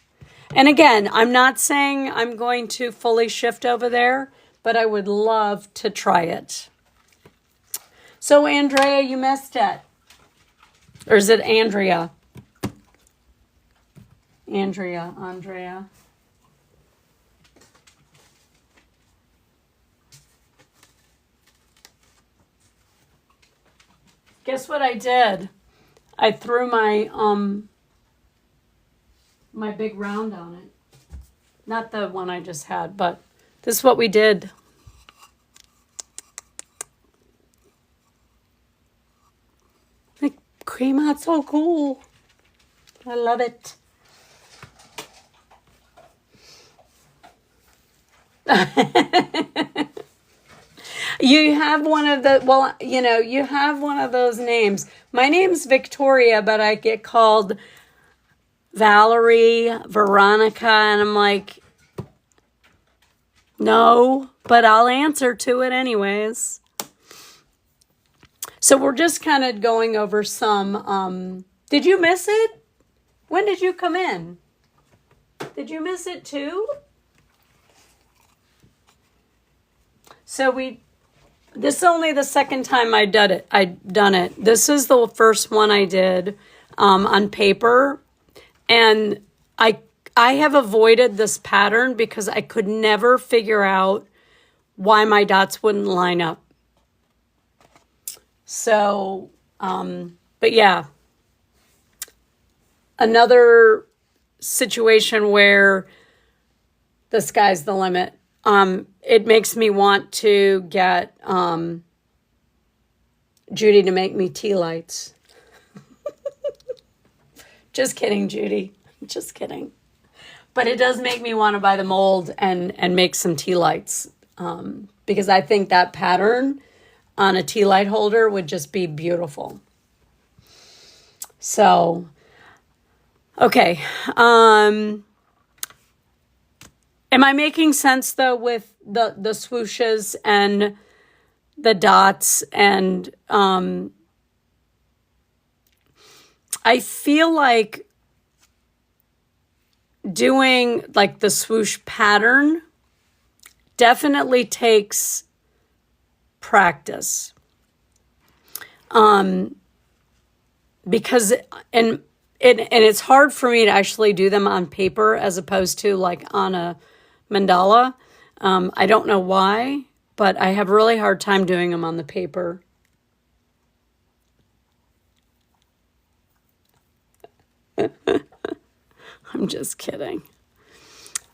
And again, I'm not saying I'm going to fully shift over there, but I would love to try it. So Andrea, you missed it. Or is it Andrea? Andrea. Guess what I did? I threw my my big round on it. Not the one I just had, but this is what we did. It came out so cool. I love it. You have one of the, well, you know, you have one of those names. My name's Victoria, but I get called Valerie, Veronica, and I'm like, no, but I'll answer to it anyways. So we're just kind of going over some, did you miss it? When did you come in? Did you miss it too? So this is only the second time I've done it. This is the first one I did on paper. And I have avoided this pattern because I could never figure out why my dots wouldn't line up. So, but yeah. Another situation where the sky's the limit. It makes me want to get Judy to make me tea lights. Just kidding, Judy. Just kidding. But it does make me want to buy the mold and make some tea lights because I think that pattern on a tea light holder would just be beautiful. So, okay. Am I making sense, though, with the swooshes and the dots? And I feel like doing, like, the swoosh pattern definitely takes practice. Because, and it's hard for me to actually do them on paper as opposed to, like, on a mandala. I don't know why, but I have a really hard time doing them on the paper. I'm just kidding.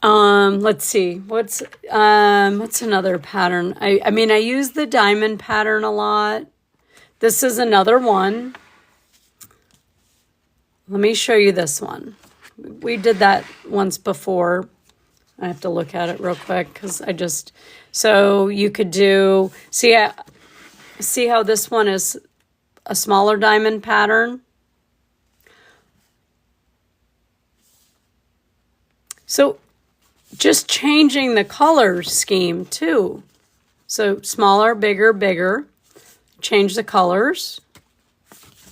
Let's see. What's another pattern? I mean, I use the diamond pattern a lot. This is another one. Let me show you this one. We did that once before. I have to look at it real quick because so you could do, see how this one is a smaller diamond pattern? So just changing the color scheme too. So smaller, bigger, bigger. Change the colors.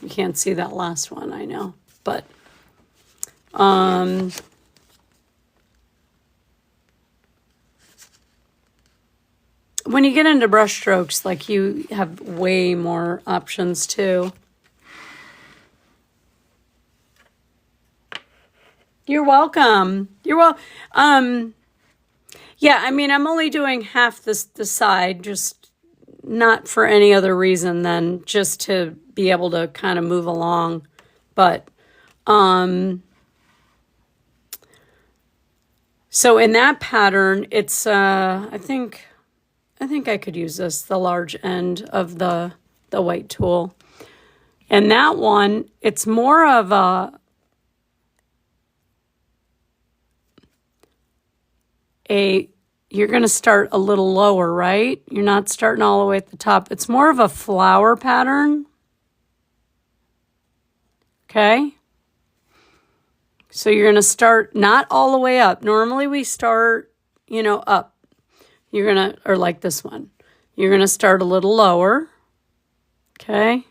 You can't see that last one, I know, but when you get into brush strokes, like, you have way more options too. You're welcome. You're welcome. Yeah, I mean, I'm only doing half the side, just not for any other reason than just to be able to kind of move along. But, so in that pattern, it's, I think I could use this, the large end of the white tool. And that one, it's more of you're going to start a little lower, right? You're not starting all the way at the top. It's more of a flower pattern. Okay? So you're going to start not all the way up. Normally we start, up. You're going to, or like this one. You're going to start a little lower. Okay?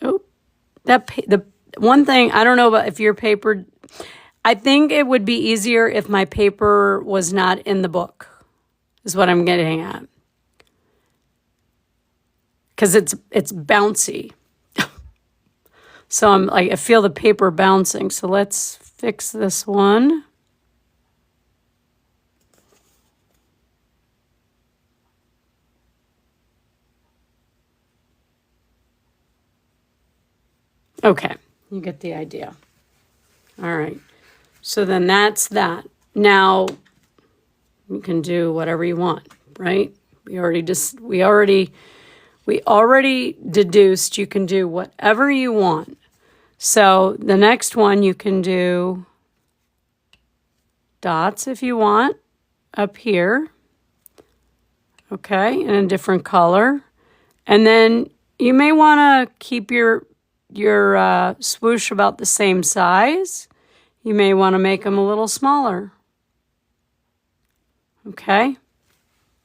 Oh, the one thing, I don't know about if your paper, I think it would be easier if my paper was not in the book, is what I'm getting at. Because it's bouncy. So I'm like, I feel the paper bouncing. So let's fix this one. Okay, you get the idea. All right. So then that's that. Now you can do whatever you want, right? We already deduced you can do whatever you want. So the next one you can do dots if you want up here. Okay, in a different color. And then you may want to keep your swoosh about the same size. You may want to make them a little smaller. Okay?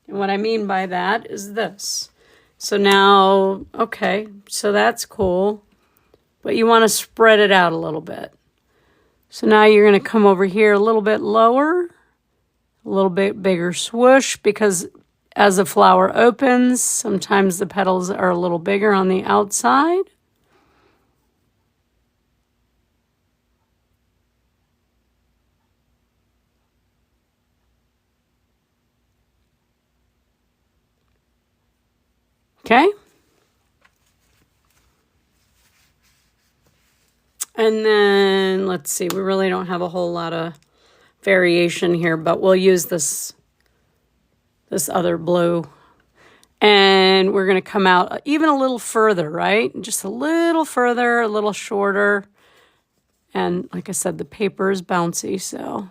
And what I mean by that is this. So now, okay, so that's cool. But you want to spread it out a little bit. So now you're going to come over here a little bit lower, a little bit bigger swoosh, because as a flower opens, sometimes the petals are a little bigger on the outside. Okay? And then, let's see, we really don't have a whole lot of variation here, but we'll use this other blue. And we're going to come out even a little further, right? Just a little further, a little shorter. And like I said, the paper is bouncy, so.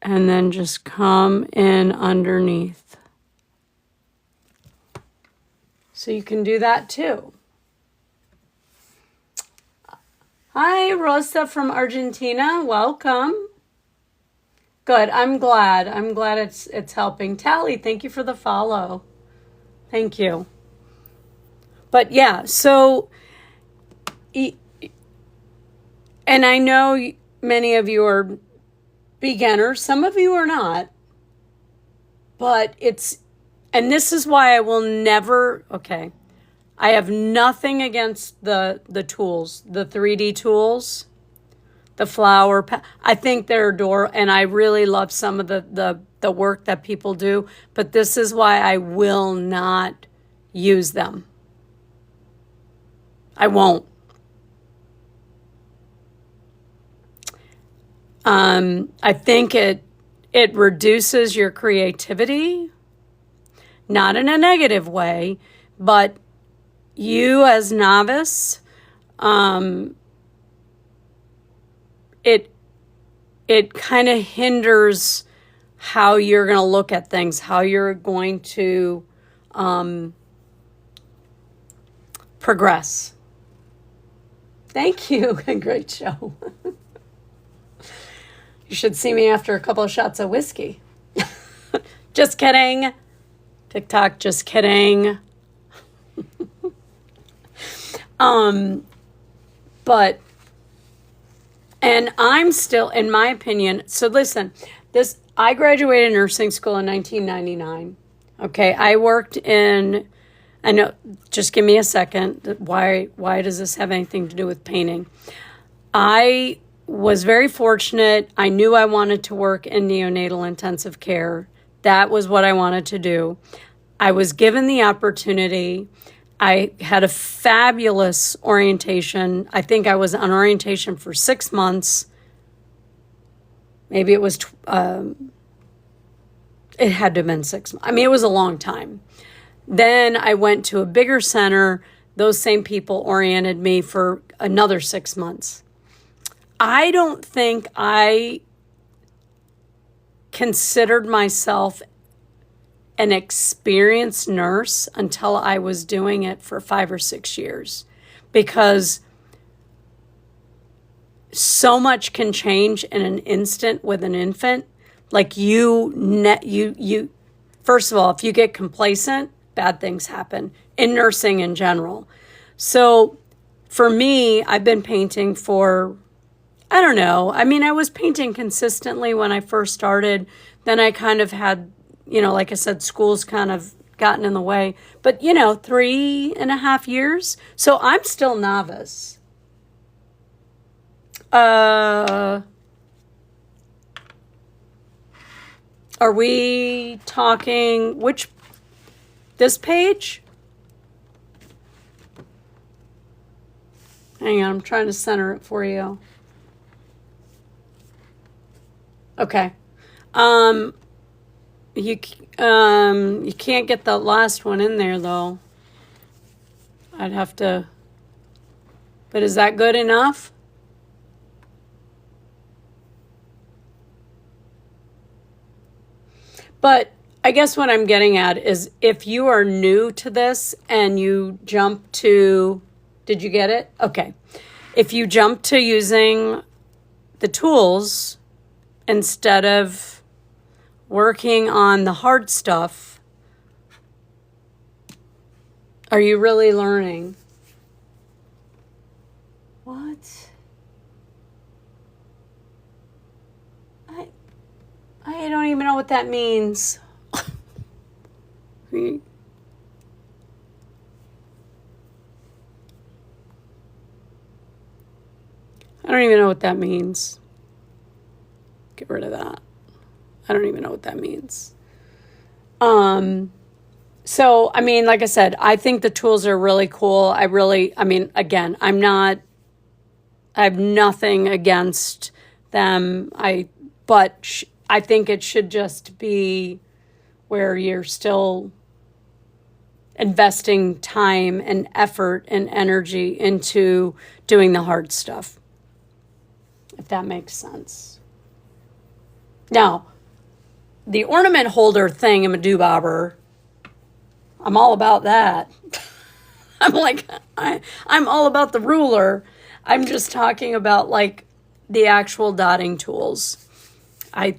And then just come in underneath. So you can do that too. Hi, Rosa from Argentina. Welcome. Good. I'm glad. It's helping. Tally, thank you for the follow. Thank you. But yeah, so, and I know many of you are beginners. Some of you are not. But and this is why I will never, okay. I have nothing against the tools, the 3D tools, the flower. I think they're adorable, and I really love some of the work that people do. But this is why I will not use them. I won't. I think it reduces your creativity, not in a negative way, but you as novice, it kind of hinders how you're going to look at things, how you're going to progress. Thank you. Great show. You should see me after a couple of shots of whiskey. Just kidding. TikTok, just kidding. But, and I'm still, in my opinion, so listen, I graduated nursing school in 1999. Okay, I worked I know, just give me a second. Why does this have anything to do with painting? I was very fortunate. I knew I wanted to work in neonatal intensive care. That was what I wanted to do. I was given the opportunity. I had a fabulous orientation. I think I was on orientation for 6 months. Maybe it was, it had to have been 6 months. I mean, it was a long time. Then I went to a bigger center. Those same people oriented me for another 6 months. I don't think I considered myself an experienced nurse until I was doing it for 5 or 6 years, because so much can change in an instant with an infant. Like you first of all, if you get complacent, bad things happen in nursing in general. So for me, I've been painting for, I don't know. I mean, I was painting consistently when I first started. Then I kind of had, like I said, school's kind of gotten in the way. But, 3.5 years. So I'm still novice. Are we talking this page? Hang on, I'm trying to center it for you. Okay. You can't get the last one in there though. I'd have to, but is that good enough? But I guess what I'm getting at is if you are new to this and you jump to, did you get it? Okay. If you jump to using the tools instead of working on the hard stuff, are you really learning? What? I don't even know what that means. I don't even know what that means. Get rid of that. I don't even know what that means. So, I mean, like I said, I think the tools are really cool. Again, I have nothing against them. But I think it should just be where you're still investing time and effort and energy into doing the hard stuff, if that makes sense. Now, the ornament holder thing in a doobobber, I'm all about that. I'm all about the ruler. I'm just talking about like the actual dotting tools. I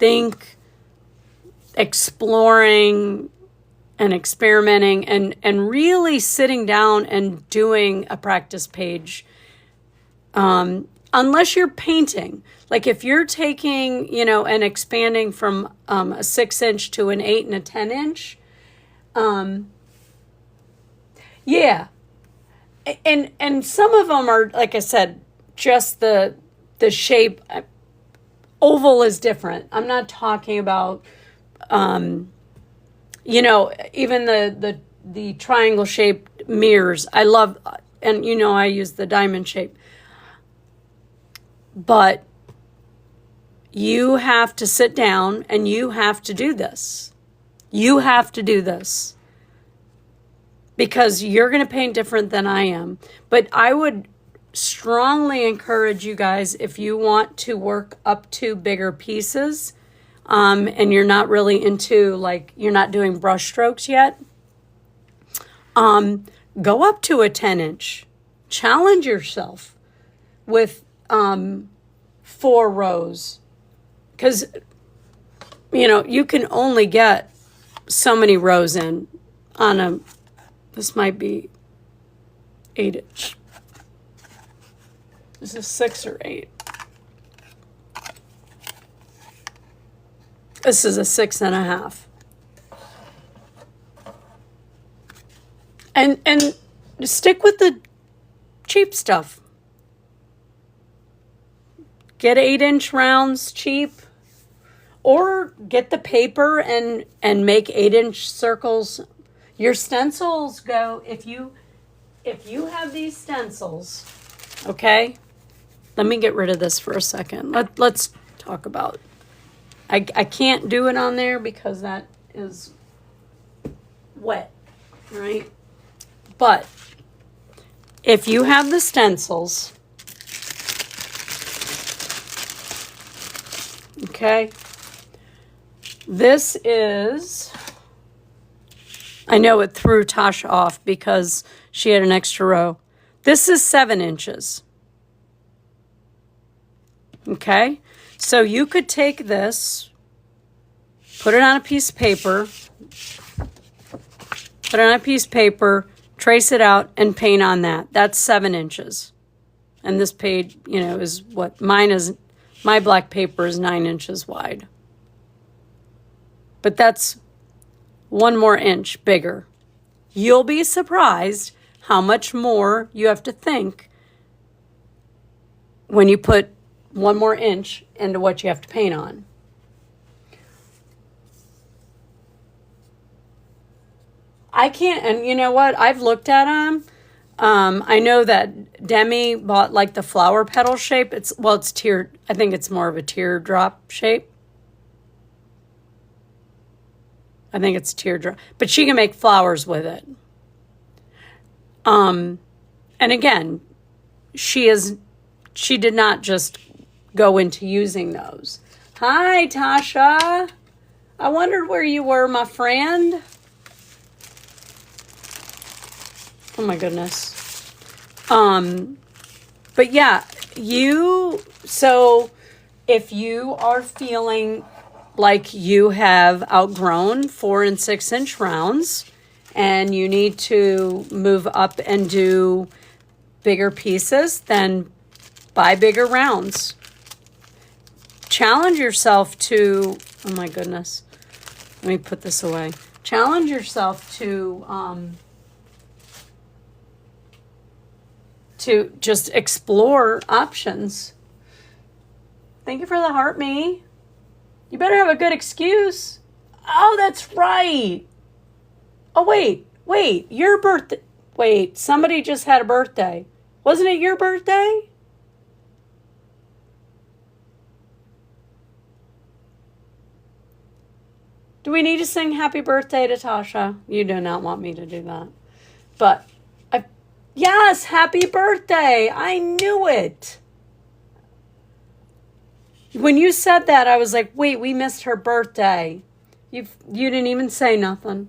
think exploring and experimenting and really sitting down and doing a practice page, unless you're painting. Like if you're taking, and expanding from a 6-inch to an 8 and a 10-inch, yeah. And some of them are, like I said, just the shape. Oval is different. I'm not talking about, even the triangle shaped mirrors. I love, and I use the diamond shape. But you have to sit down and you have to do this. You have to do this. Because you're going to paint different than I am. But I would strongly encourage you guys, if you want to work up to bigger pieces, and you're not really into, you're not doing brush strokes yet, go up to a 10-inch. Challenge yourself with 4 rows. Because, you can only get so many rows in on this might be 8-inch. This is 6 or 8. This is a 6.5. And stick with the cheap stuff. Get 8-inch rounds cheap, or get the paper and make 8-inch circles. Your stencils go, if you have these stencils, okay? Let me get rid of this for a second. Let's talk about, I can't do it on there because that is wet, right? But if you have the stencils, okay, this is I know it threw Tasha off because she had an extra row. This is 7 inches. Okay, so you could take this, put it on a piece of paper, trace it out, and paint on that. That's 7 inches. And this page, you know, is what my black paper is 9 inches wide. But that's 1 more inch bigger. You'll be surprised how much more you have to think when you put 1 more inch into what you have to paint on. I can't, and you know what? I've looked at them. I know that Demi bought like the flower petal shape. It's tiered. I think it's more of a teardrop shape. I think it's teardrop, but she can make flowers with it. And again, she did not just go into using those. Hi, Tasha. I wondered where you were, my friend. Oh my goodness. But yeah, so if you are feeling like you have outgrown 4 and 6 inch rounds and you need to move up and do bigger pieces, then buy bigger rounds. Challenge yourself to, oh my goodness, let me put this away. Challenge yourself to just explore options. Thank you for the heart, me. You better have a good excuse. Oh, that's right. Oh, wait, your birthday. Wait, somebody just had a birthday. Wasn't it your birthday? Do we need to sing happy birthday to Tasha? You do not want me to do that. But, yes, happy birthday. I knew it. When you said that, I was like, wait, we missed her birthday. You didn't even say nothing.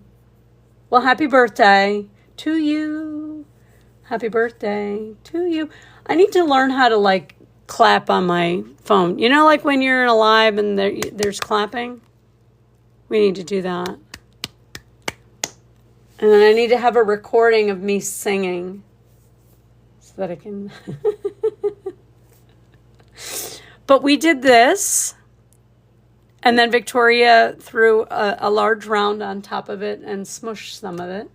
Well, happy birthday to you. Happy birthday to you. I need to learn how to, like, clap on my phone. You know, like when you're in a live and there's clapping? We need to do that. And then I need to have a recording of me singing so that I can... But we did this, and then Victoria threw a large round on top of it and smushed some of it.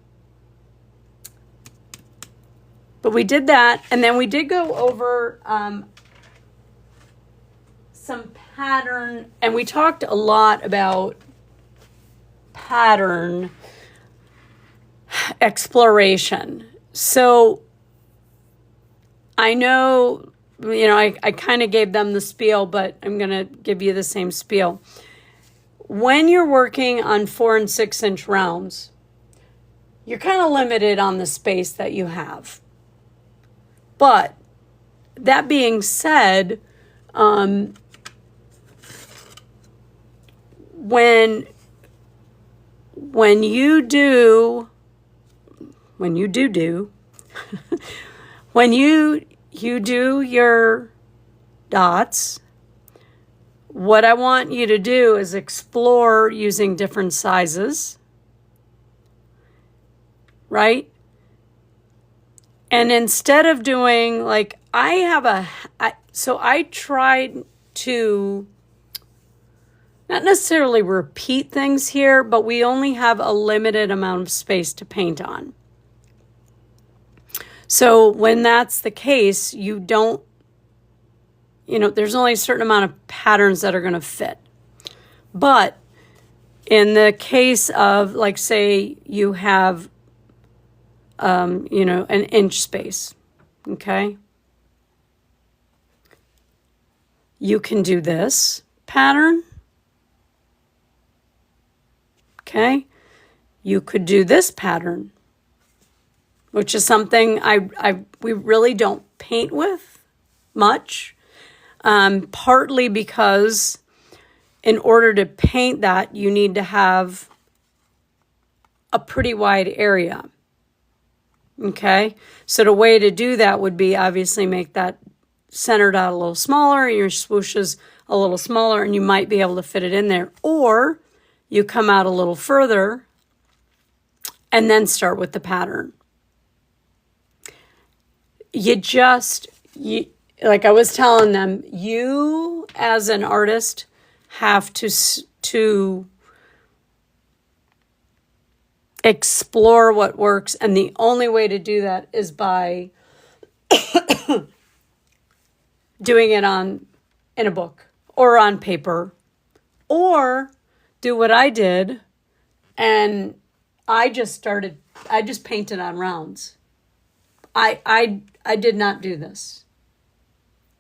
But we did that, and then we did go over some pattern, and we talked a lot about pattern exploration. So I know... You know, I kind of gave them the spiel, but I'm going to give you the same spiel. When you're working on 4 and 6 inch rounds, you're kind of limited on the space that you have. But that being said, when you do your dots, what I want you to do is explore using different sizes, right? And instead of doing like, I tried to not necessarily repeat things here, but we only have a limited amount of space to paint on. So when that's the case, there's only a certain amount of patterns that are going to fit. But in the case of, like, say you have, an inch space, okay? You can do this pattern, okay? You could do this pattern, which is something we really don't paint with much, partly because in order to paint that, you need to have a pretty wide area. Okay, so the way to do that would be obviously make that center dot a little smaller, your swooshes a little smaller, and you might be able to fit it in there. Or you come out a little further and then start with the pattern. Like I was telling them, you as an artist have to explore what works, and the only way to do that is by doing it in a book or on paper, or do what I did, and I just painted on rounds. I did not do this.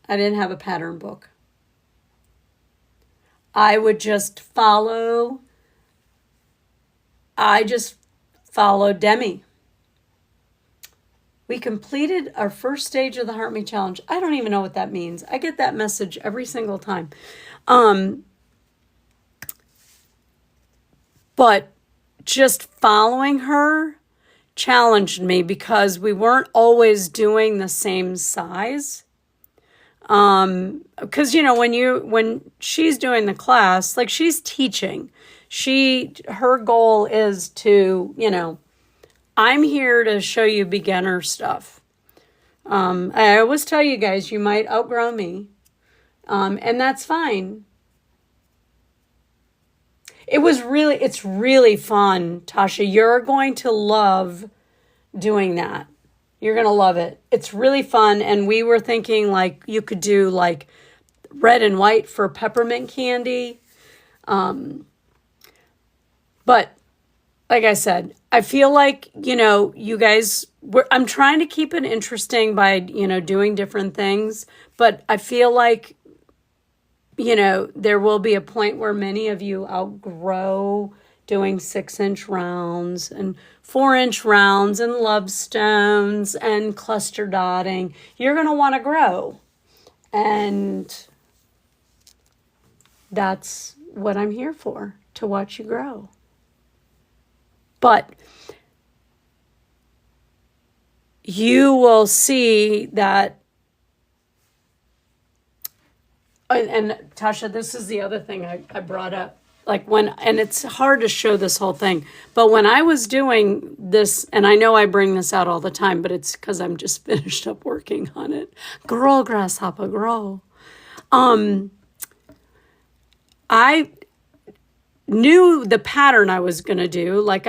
I didn't have a pattern book. I just followed Demi. We completed our first stage of the Heart Me Challenge. I don't even know what that means. I get that message every single time. But just following her challenged me because we weren't always doing the same size. Because, when she's doing the class, like she's teaching, her goal is to, I'm here to show you beginner stuff. I always tell you guys, you might outgrow me. And that's fine. It's really fun, Tasha. You're going to love doing that. You're going to love it. It's really fun. And we were thinking like you could do like red and white for peppermint candy. But like I said, I feel like, you guys, I'm trying to keep it interesting by, doing different things. But I feel like, there will be a point where many of you outgrow doing 6-inch rounds and 4-inch rounds and love stones and cluster dotting. You're going to want to grow. And that's what I'm here for, to watch you grow. But you will see that. And Tasha, this is the other thing I brought up. And it's hard to show this whole thing, but when I was doing this, and I know I bring this out all the time, but it's because I'm just finished up working on it. Grow, grasshopper, grow. I knew the pattern I was going to do. Like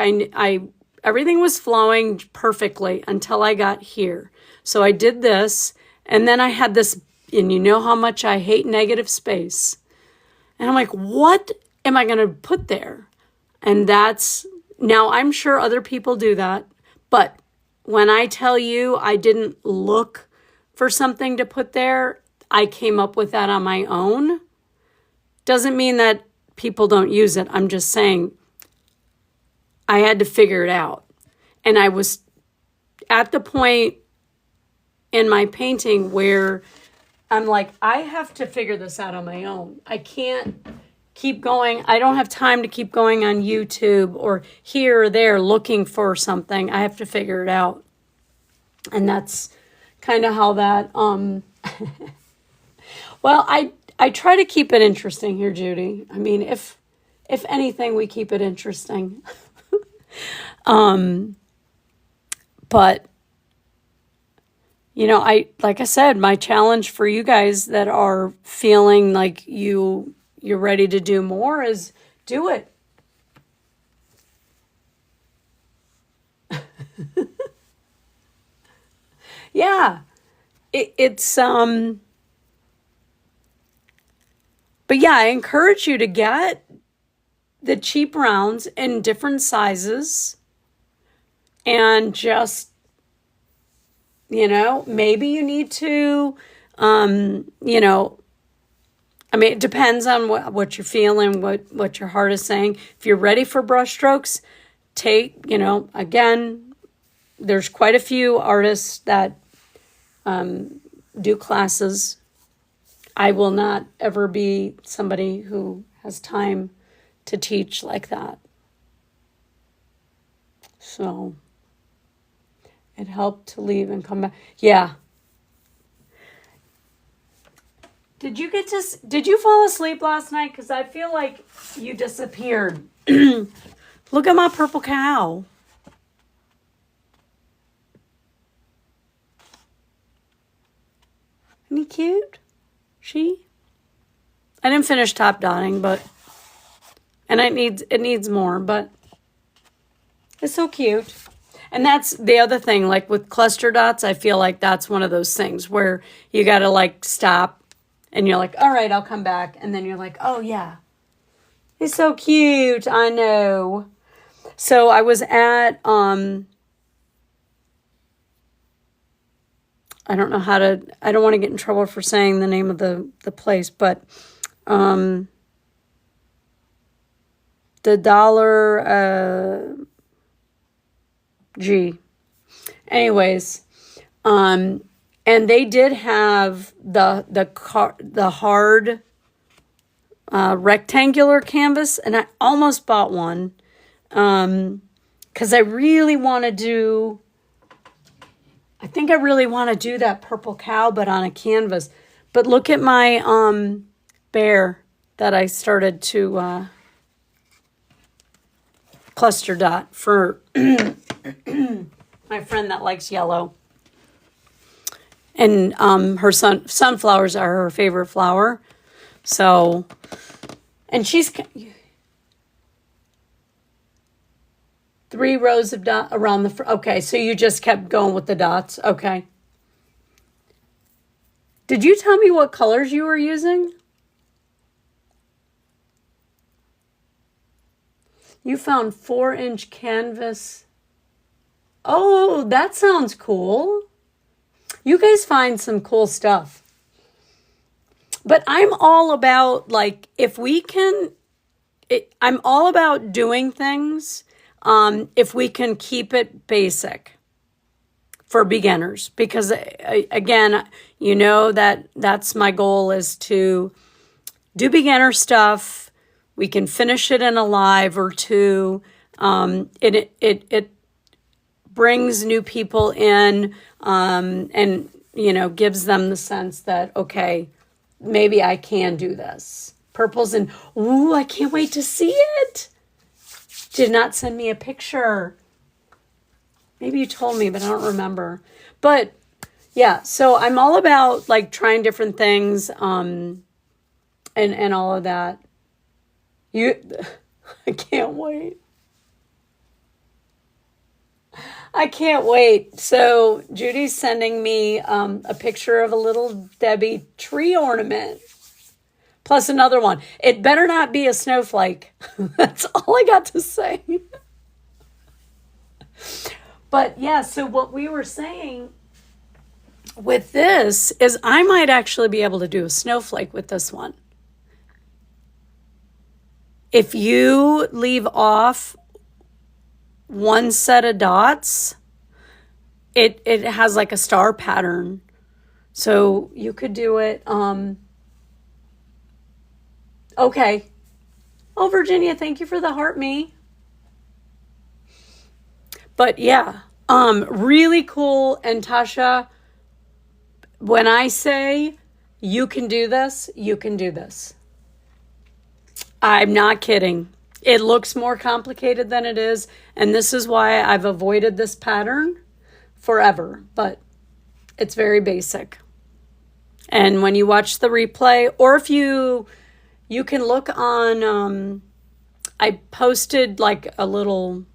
everything was flowing perfectly until I got here. So I did this, and then I had this, and you know how much I hate negative space. And I'm like, what am I going to put there? And now I'm sure other people do that. But when I tell you I didn't look for something to put there, I came up with that on my own. Doesn't mean that people don't use it. I'm just saying I had to figure it out. And I was at the point in my painting where I'm like, I have to figure this out on my own. I can't keep going. I don't have time to keep going on YouTube or here or there looking for something. I have to figure it out. And that's kind of how that, well, I try to keep it interesting here, Judy. I mean, if anything, we keep it interesting. But like I said, my challenge for you guys that are feeling like you're ready to do more is do it. Yeah, it's but yeah, I encourage you to get the cheap rounds in different sizes and just, maybe you need to, I mean, it depends on what you're feeling, what your heart is saying. If you're ready for brush strokes, again, there's quite a few artists that do classes. I will not ever be somebody who has time to teach like that. So it helped to leave and come back. Yeah. Did you fall asleep last night? Because I feel like you disappeared. Look at my purple cow. Isn't he cute? I didn't finish top dotting, and it needs more, but it's so cute. And that's the other thing, like with cluster dots, I feel like that's one of those things where you got to like stop and you're like, all right, I'll come back. And then you're like, oh yeah, it's so cute. I know. So I was at, I don't want to get in trouble for saying the name of the place, but, the Dollar, G. Anyways, and they did have the hard, rectangular canvas, and I almost bought one, because I really want to do, I think I really want to do that purple cow, but on a canvas. But look at my bear that I started to cluster dot for my friend that likes yellow. And her sunflowers are her favorite flower. So, and she's 3 rows of dot around the okay, so you just kept going with the dots. Okay. Did you tell me what colors you were using? You found 4-inch canvas. Oh, that sounds cool. You guys find some cool stuff. But I'm all about, like, if we can, I'm all about doing things if we can keep it basic for beginners. Because, again, you know that's my goal, is to do beginner stuff. We can finish it in a live or two. It brings new people in, and, you know, gives them the sense that, okay, maybe I can do this. Purples and, ooh, I can't wait to see it. Did not send me a picture. Maybe you told me, but I don't remember. But yeah, so I'm all about like trying different things, and all of that. I can't wait. I can't wait. So Judy's sending me a picture of a little Debbie tree ornament. Plus another one. It better not be a snowflake. That's all I got to say. But yeah, so what we were saying with this is I might actually be able to do a snowflake with this one. If you leave off one set of dots, it has like a star pattern. So you could do it. Okay. Oh, Virginia, thank you for the heart me. But yeah, really cool. And Tasha, when I say you can do this, you can do this. I'm not kidding. It looks more complicated than it is. And this is why I've avoided this pattern forever. But it's very basic. And when you watch the replay, or if you can look on, I posted like a little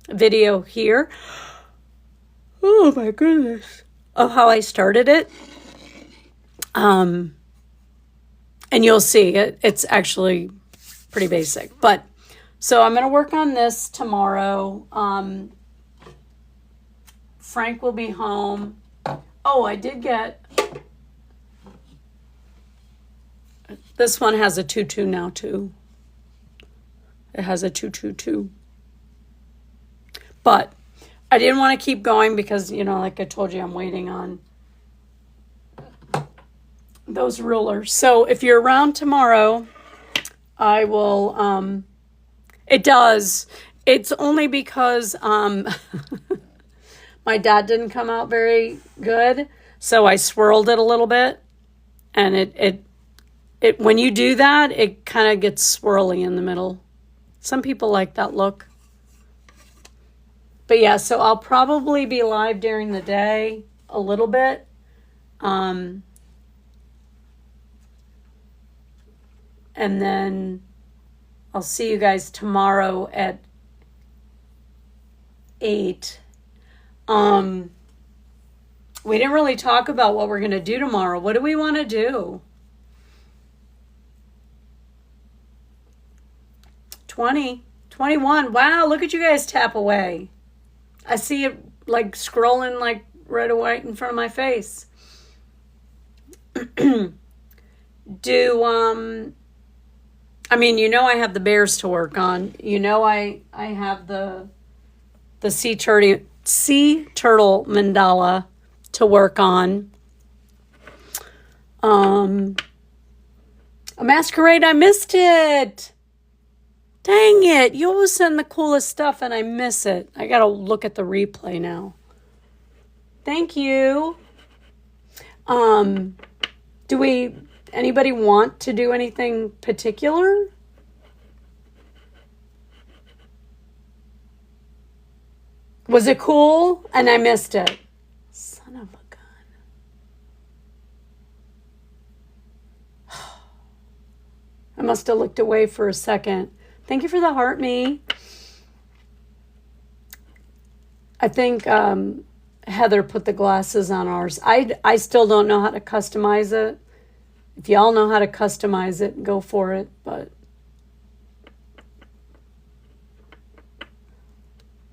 video here. Oh my goodness. Of how I started it. And you'll see it's actually pretty basic. But so I'm going to work on this tomorrow. Frank will be home. Oh, I did get, this one has a tutu now too. It has a tutu too. But I didn't want to keep going because, you know, like I told you, I'm waiting on those rulers. So if you're around tomorrow, I will, it does. It's only because my dad didn't come out very good, so I swirled it a little bit, and it when you do that, it kind of gets swirly in the middle. Some people like that look. But yeah, so I'll probably be live during the day a little bit. And then I'll see you guys tomorrow at 8. We didn't really talk about what we're going to do tomorrow. What do we want to do? 20, 21. Wow, look at you guys tap away. I see it like scrolling like right away in front of my face. I mean, you know I have the bears to work on. You know I have the sea turtle mandala to work on. A masquerade, I missed it. Dang it. You always send the coolest stuff and I miss it. I got to look at the replay now. Thank you. Anybody want to do anything particular? Was it cool? And I missed it. Son of a gun. I must have looked away for a second. Thank you for the heart, me. I think Heather put the glasses on ours. I still don't know how to customize it. If y'all know how to customize it, go for it. But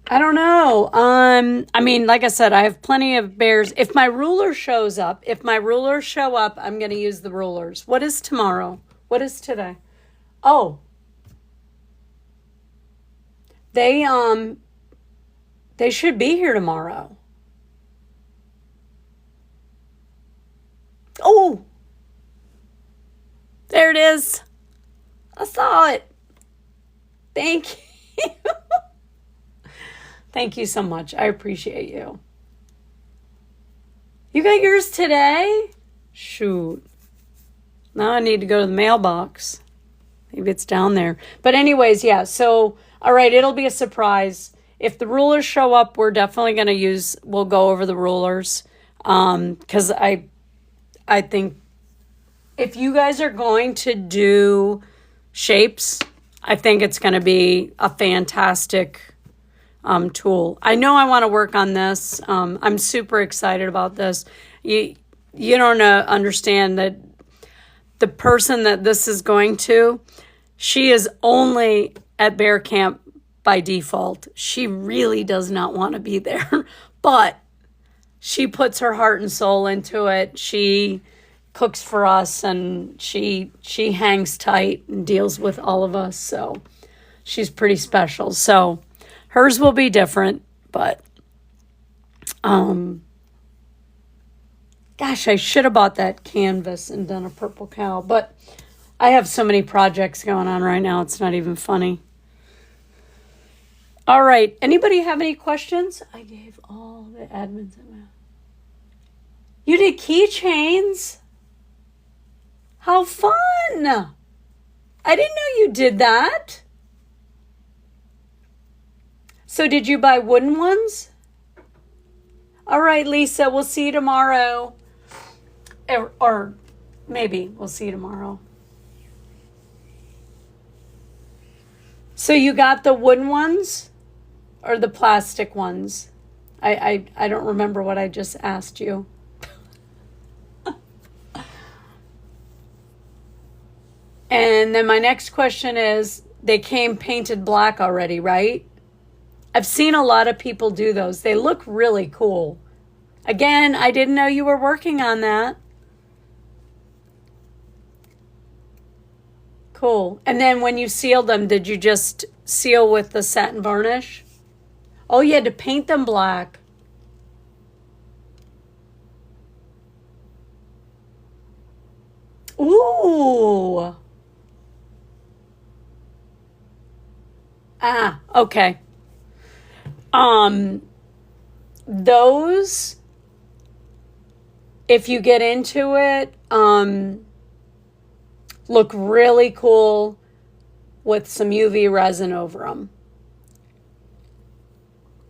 I don't know. I mean, like I said, I have plenty of bears. If my ruler shows up, I'm going to use the rulers. What is tomorrow? What is today? Oh. They should be here tomorrow. Oh. There it is. I saw it. Thank you. Thank you so much. I appreciate you. You got yours today? Shoot. Now I need to go to the mailbox. Maybe it's down there. But anyways, yeah. So, all right, it'll be a surprise. If the rulers show up, we're definitely going to we'll go over the rulers. Because I think if you guys are going to do shapes, I think it's going to be a fantastic tool. I know I want to work on this. I'm super excited about this. You don't understand that the person that this is going to, she is only at bear camp by default. She really does not want to be there, but she puts her heart and soul into it. She cooks for us and she hangs tight and deals with all of us. So she's pretty special. So hers will be different, but gosh, I should have bought that canvas and done a purple cow, but I have so many projects going on right now. It's not even funny. All right. Anybody have any questions? I gave all the admins a math. You did keychains? How fun. I didn't know you did that. So did you buy wooden ones? All right, Lisa, we'll see you tomorrow. Or maybe we'll see you tomorrow. So you got the wooden ones or the plastic ones? I don't remember what I just asked you. And then my next question is, they came painted black already, right? I've seen a lot of people do those. They look really cool. Again, I didn't know you were working on that. Cool. And then when you sealed them, did you just seal with the satin varnish? Oh, you had to paint them black. Ooh. Ah, okay. Those, if you get into it, look really cool with some UV resin over them.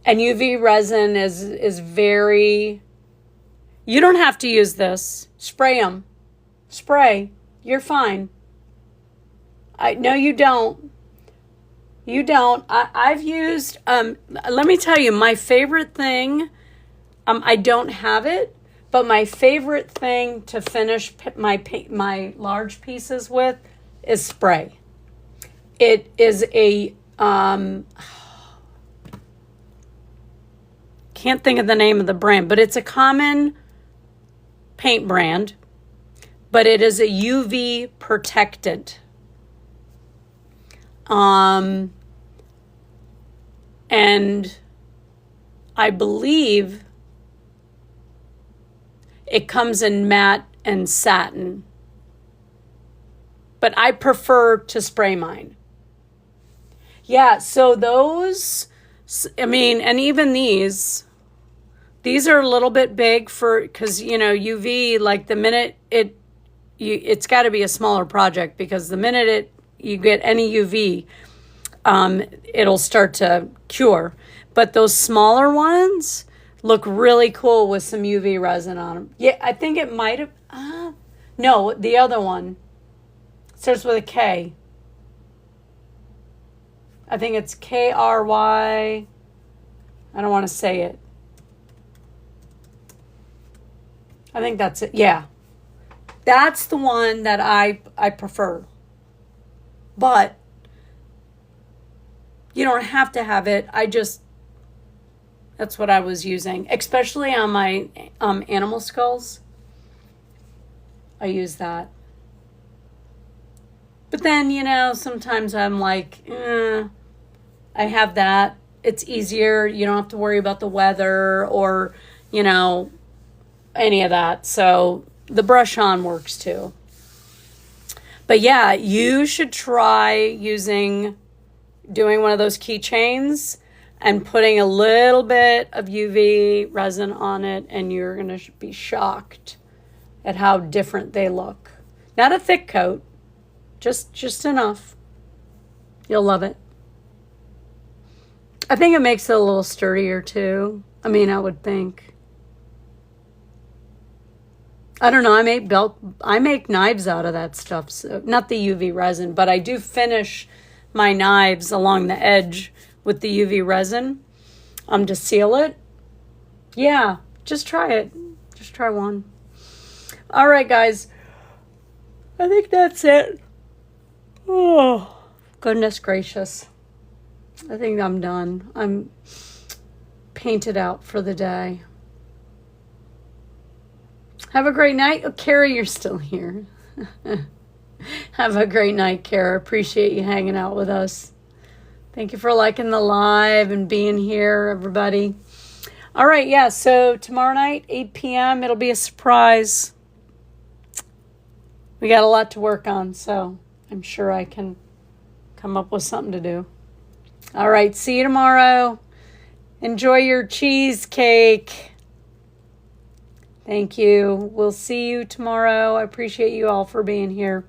And UV resin is very, you don't have to use this. Spray them. Spray. You're fine. No, you don't. You don't. I've used, let me tell you, my favorite thing, I don't have it, but my favorite thing to finish my large pieces with is spray. It is a, can't think of the name of the brand, but it's a common paint brand, but it is a UV protectant. And I believe it comes in matte and satin, but I prefer to spray mine. Yeah, so those, I mean, and even these are a little bit big for, because, you know, UV, like the minute it's got to be a smaller project, because the minute you get any UV, it'll start to cure. But those smaller ones look really cool with some UV resin on them. Yeah, I think it might have, no, the other one starts with a K. I think it's KRY. I don't want to say it. I think that's it. Yeah. That's the one that I prefer. But you don't have to have it. That's what I was using. Especially on my animal skulls. I use that. But then, you know, sometimes I'm like, I have that. It's easier. You don't have to worry about the weather or, you know, any of that. So the brush on works too. But yeah, you should try doing one of those keychains and putting a little bit of UV resin on it, and you're going to be shocked at how different they look. Not a thick coat, just enough. You'll love it. I think it makes it a little sturdier too. I mean, I would think. I don't know. I make knives out of that stuff. So, not the UV resin, but I do finish my knives along the edge with the UV resin to seal it. Yeah, just try it. Just try one. All right, guys. I think that's it. Oh, goodness gracious. I think I'm done. I'm painted out for the day. Have a great night. Oh, Kara, you're still here. Have a great night, Kara. Appreciate you hanging out with us. Thank you for liking the live and being here, everybody. All right, yeah, so tomorrow night, 8 p.m., it'll be a surprise. We got a lot to work on, so I'm sure I can come up with something to do. All right, see you tomorrow. Enjoy your cheesecake. Thank you. We'll see you tomorrow. I appreciate you all for being here.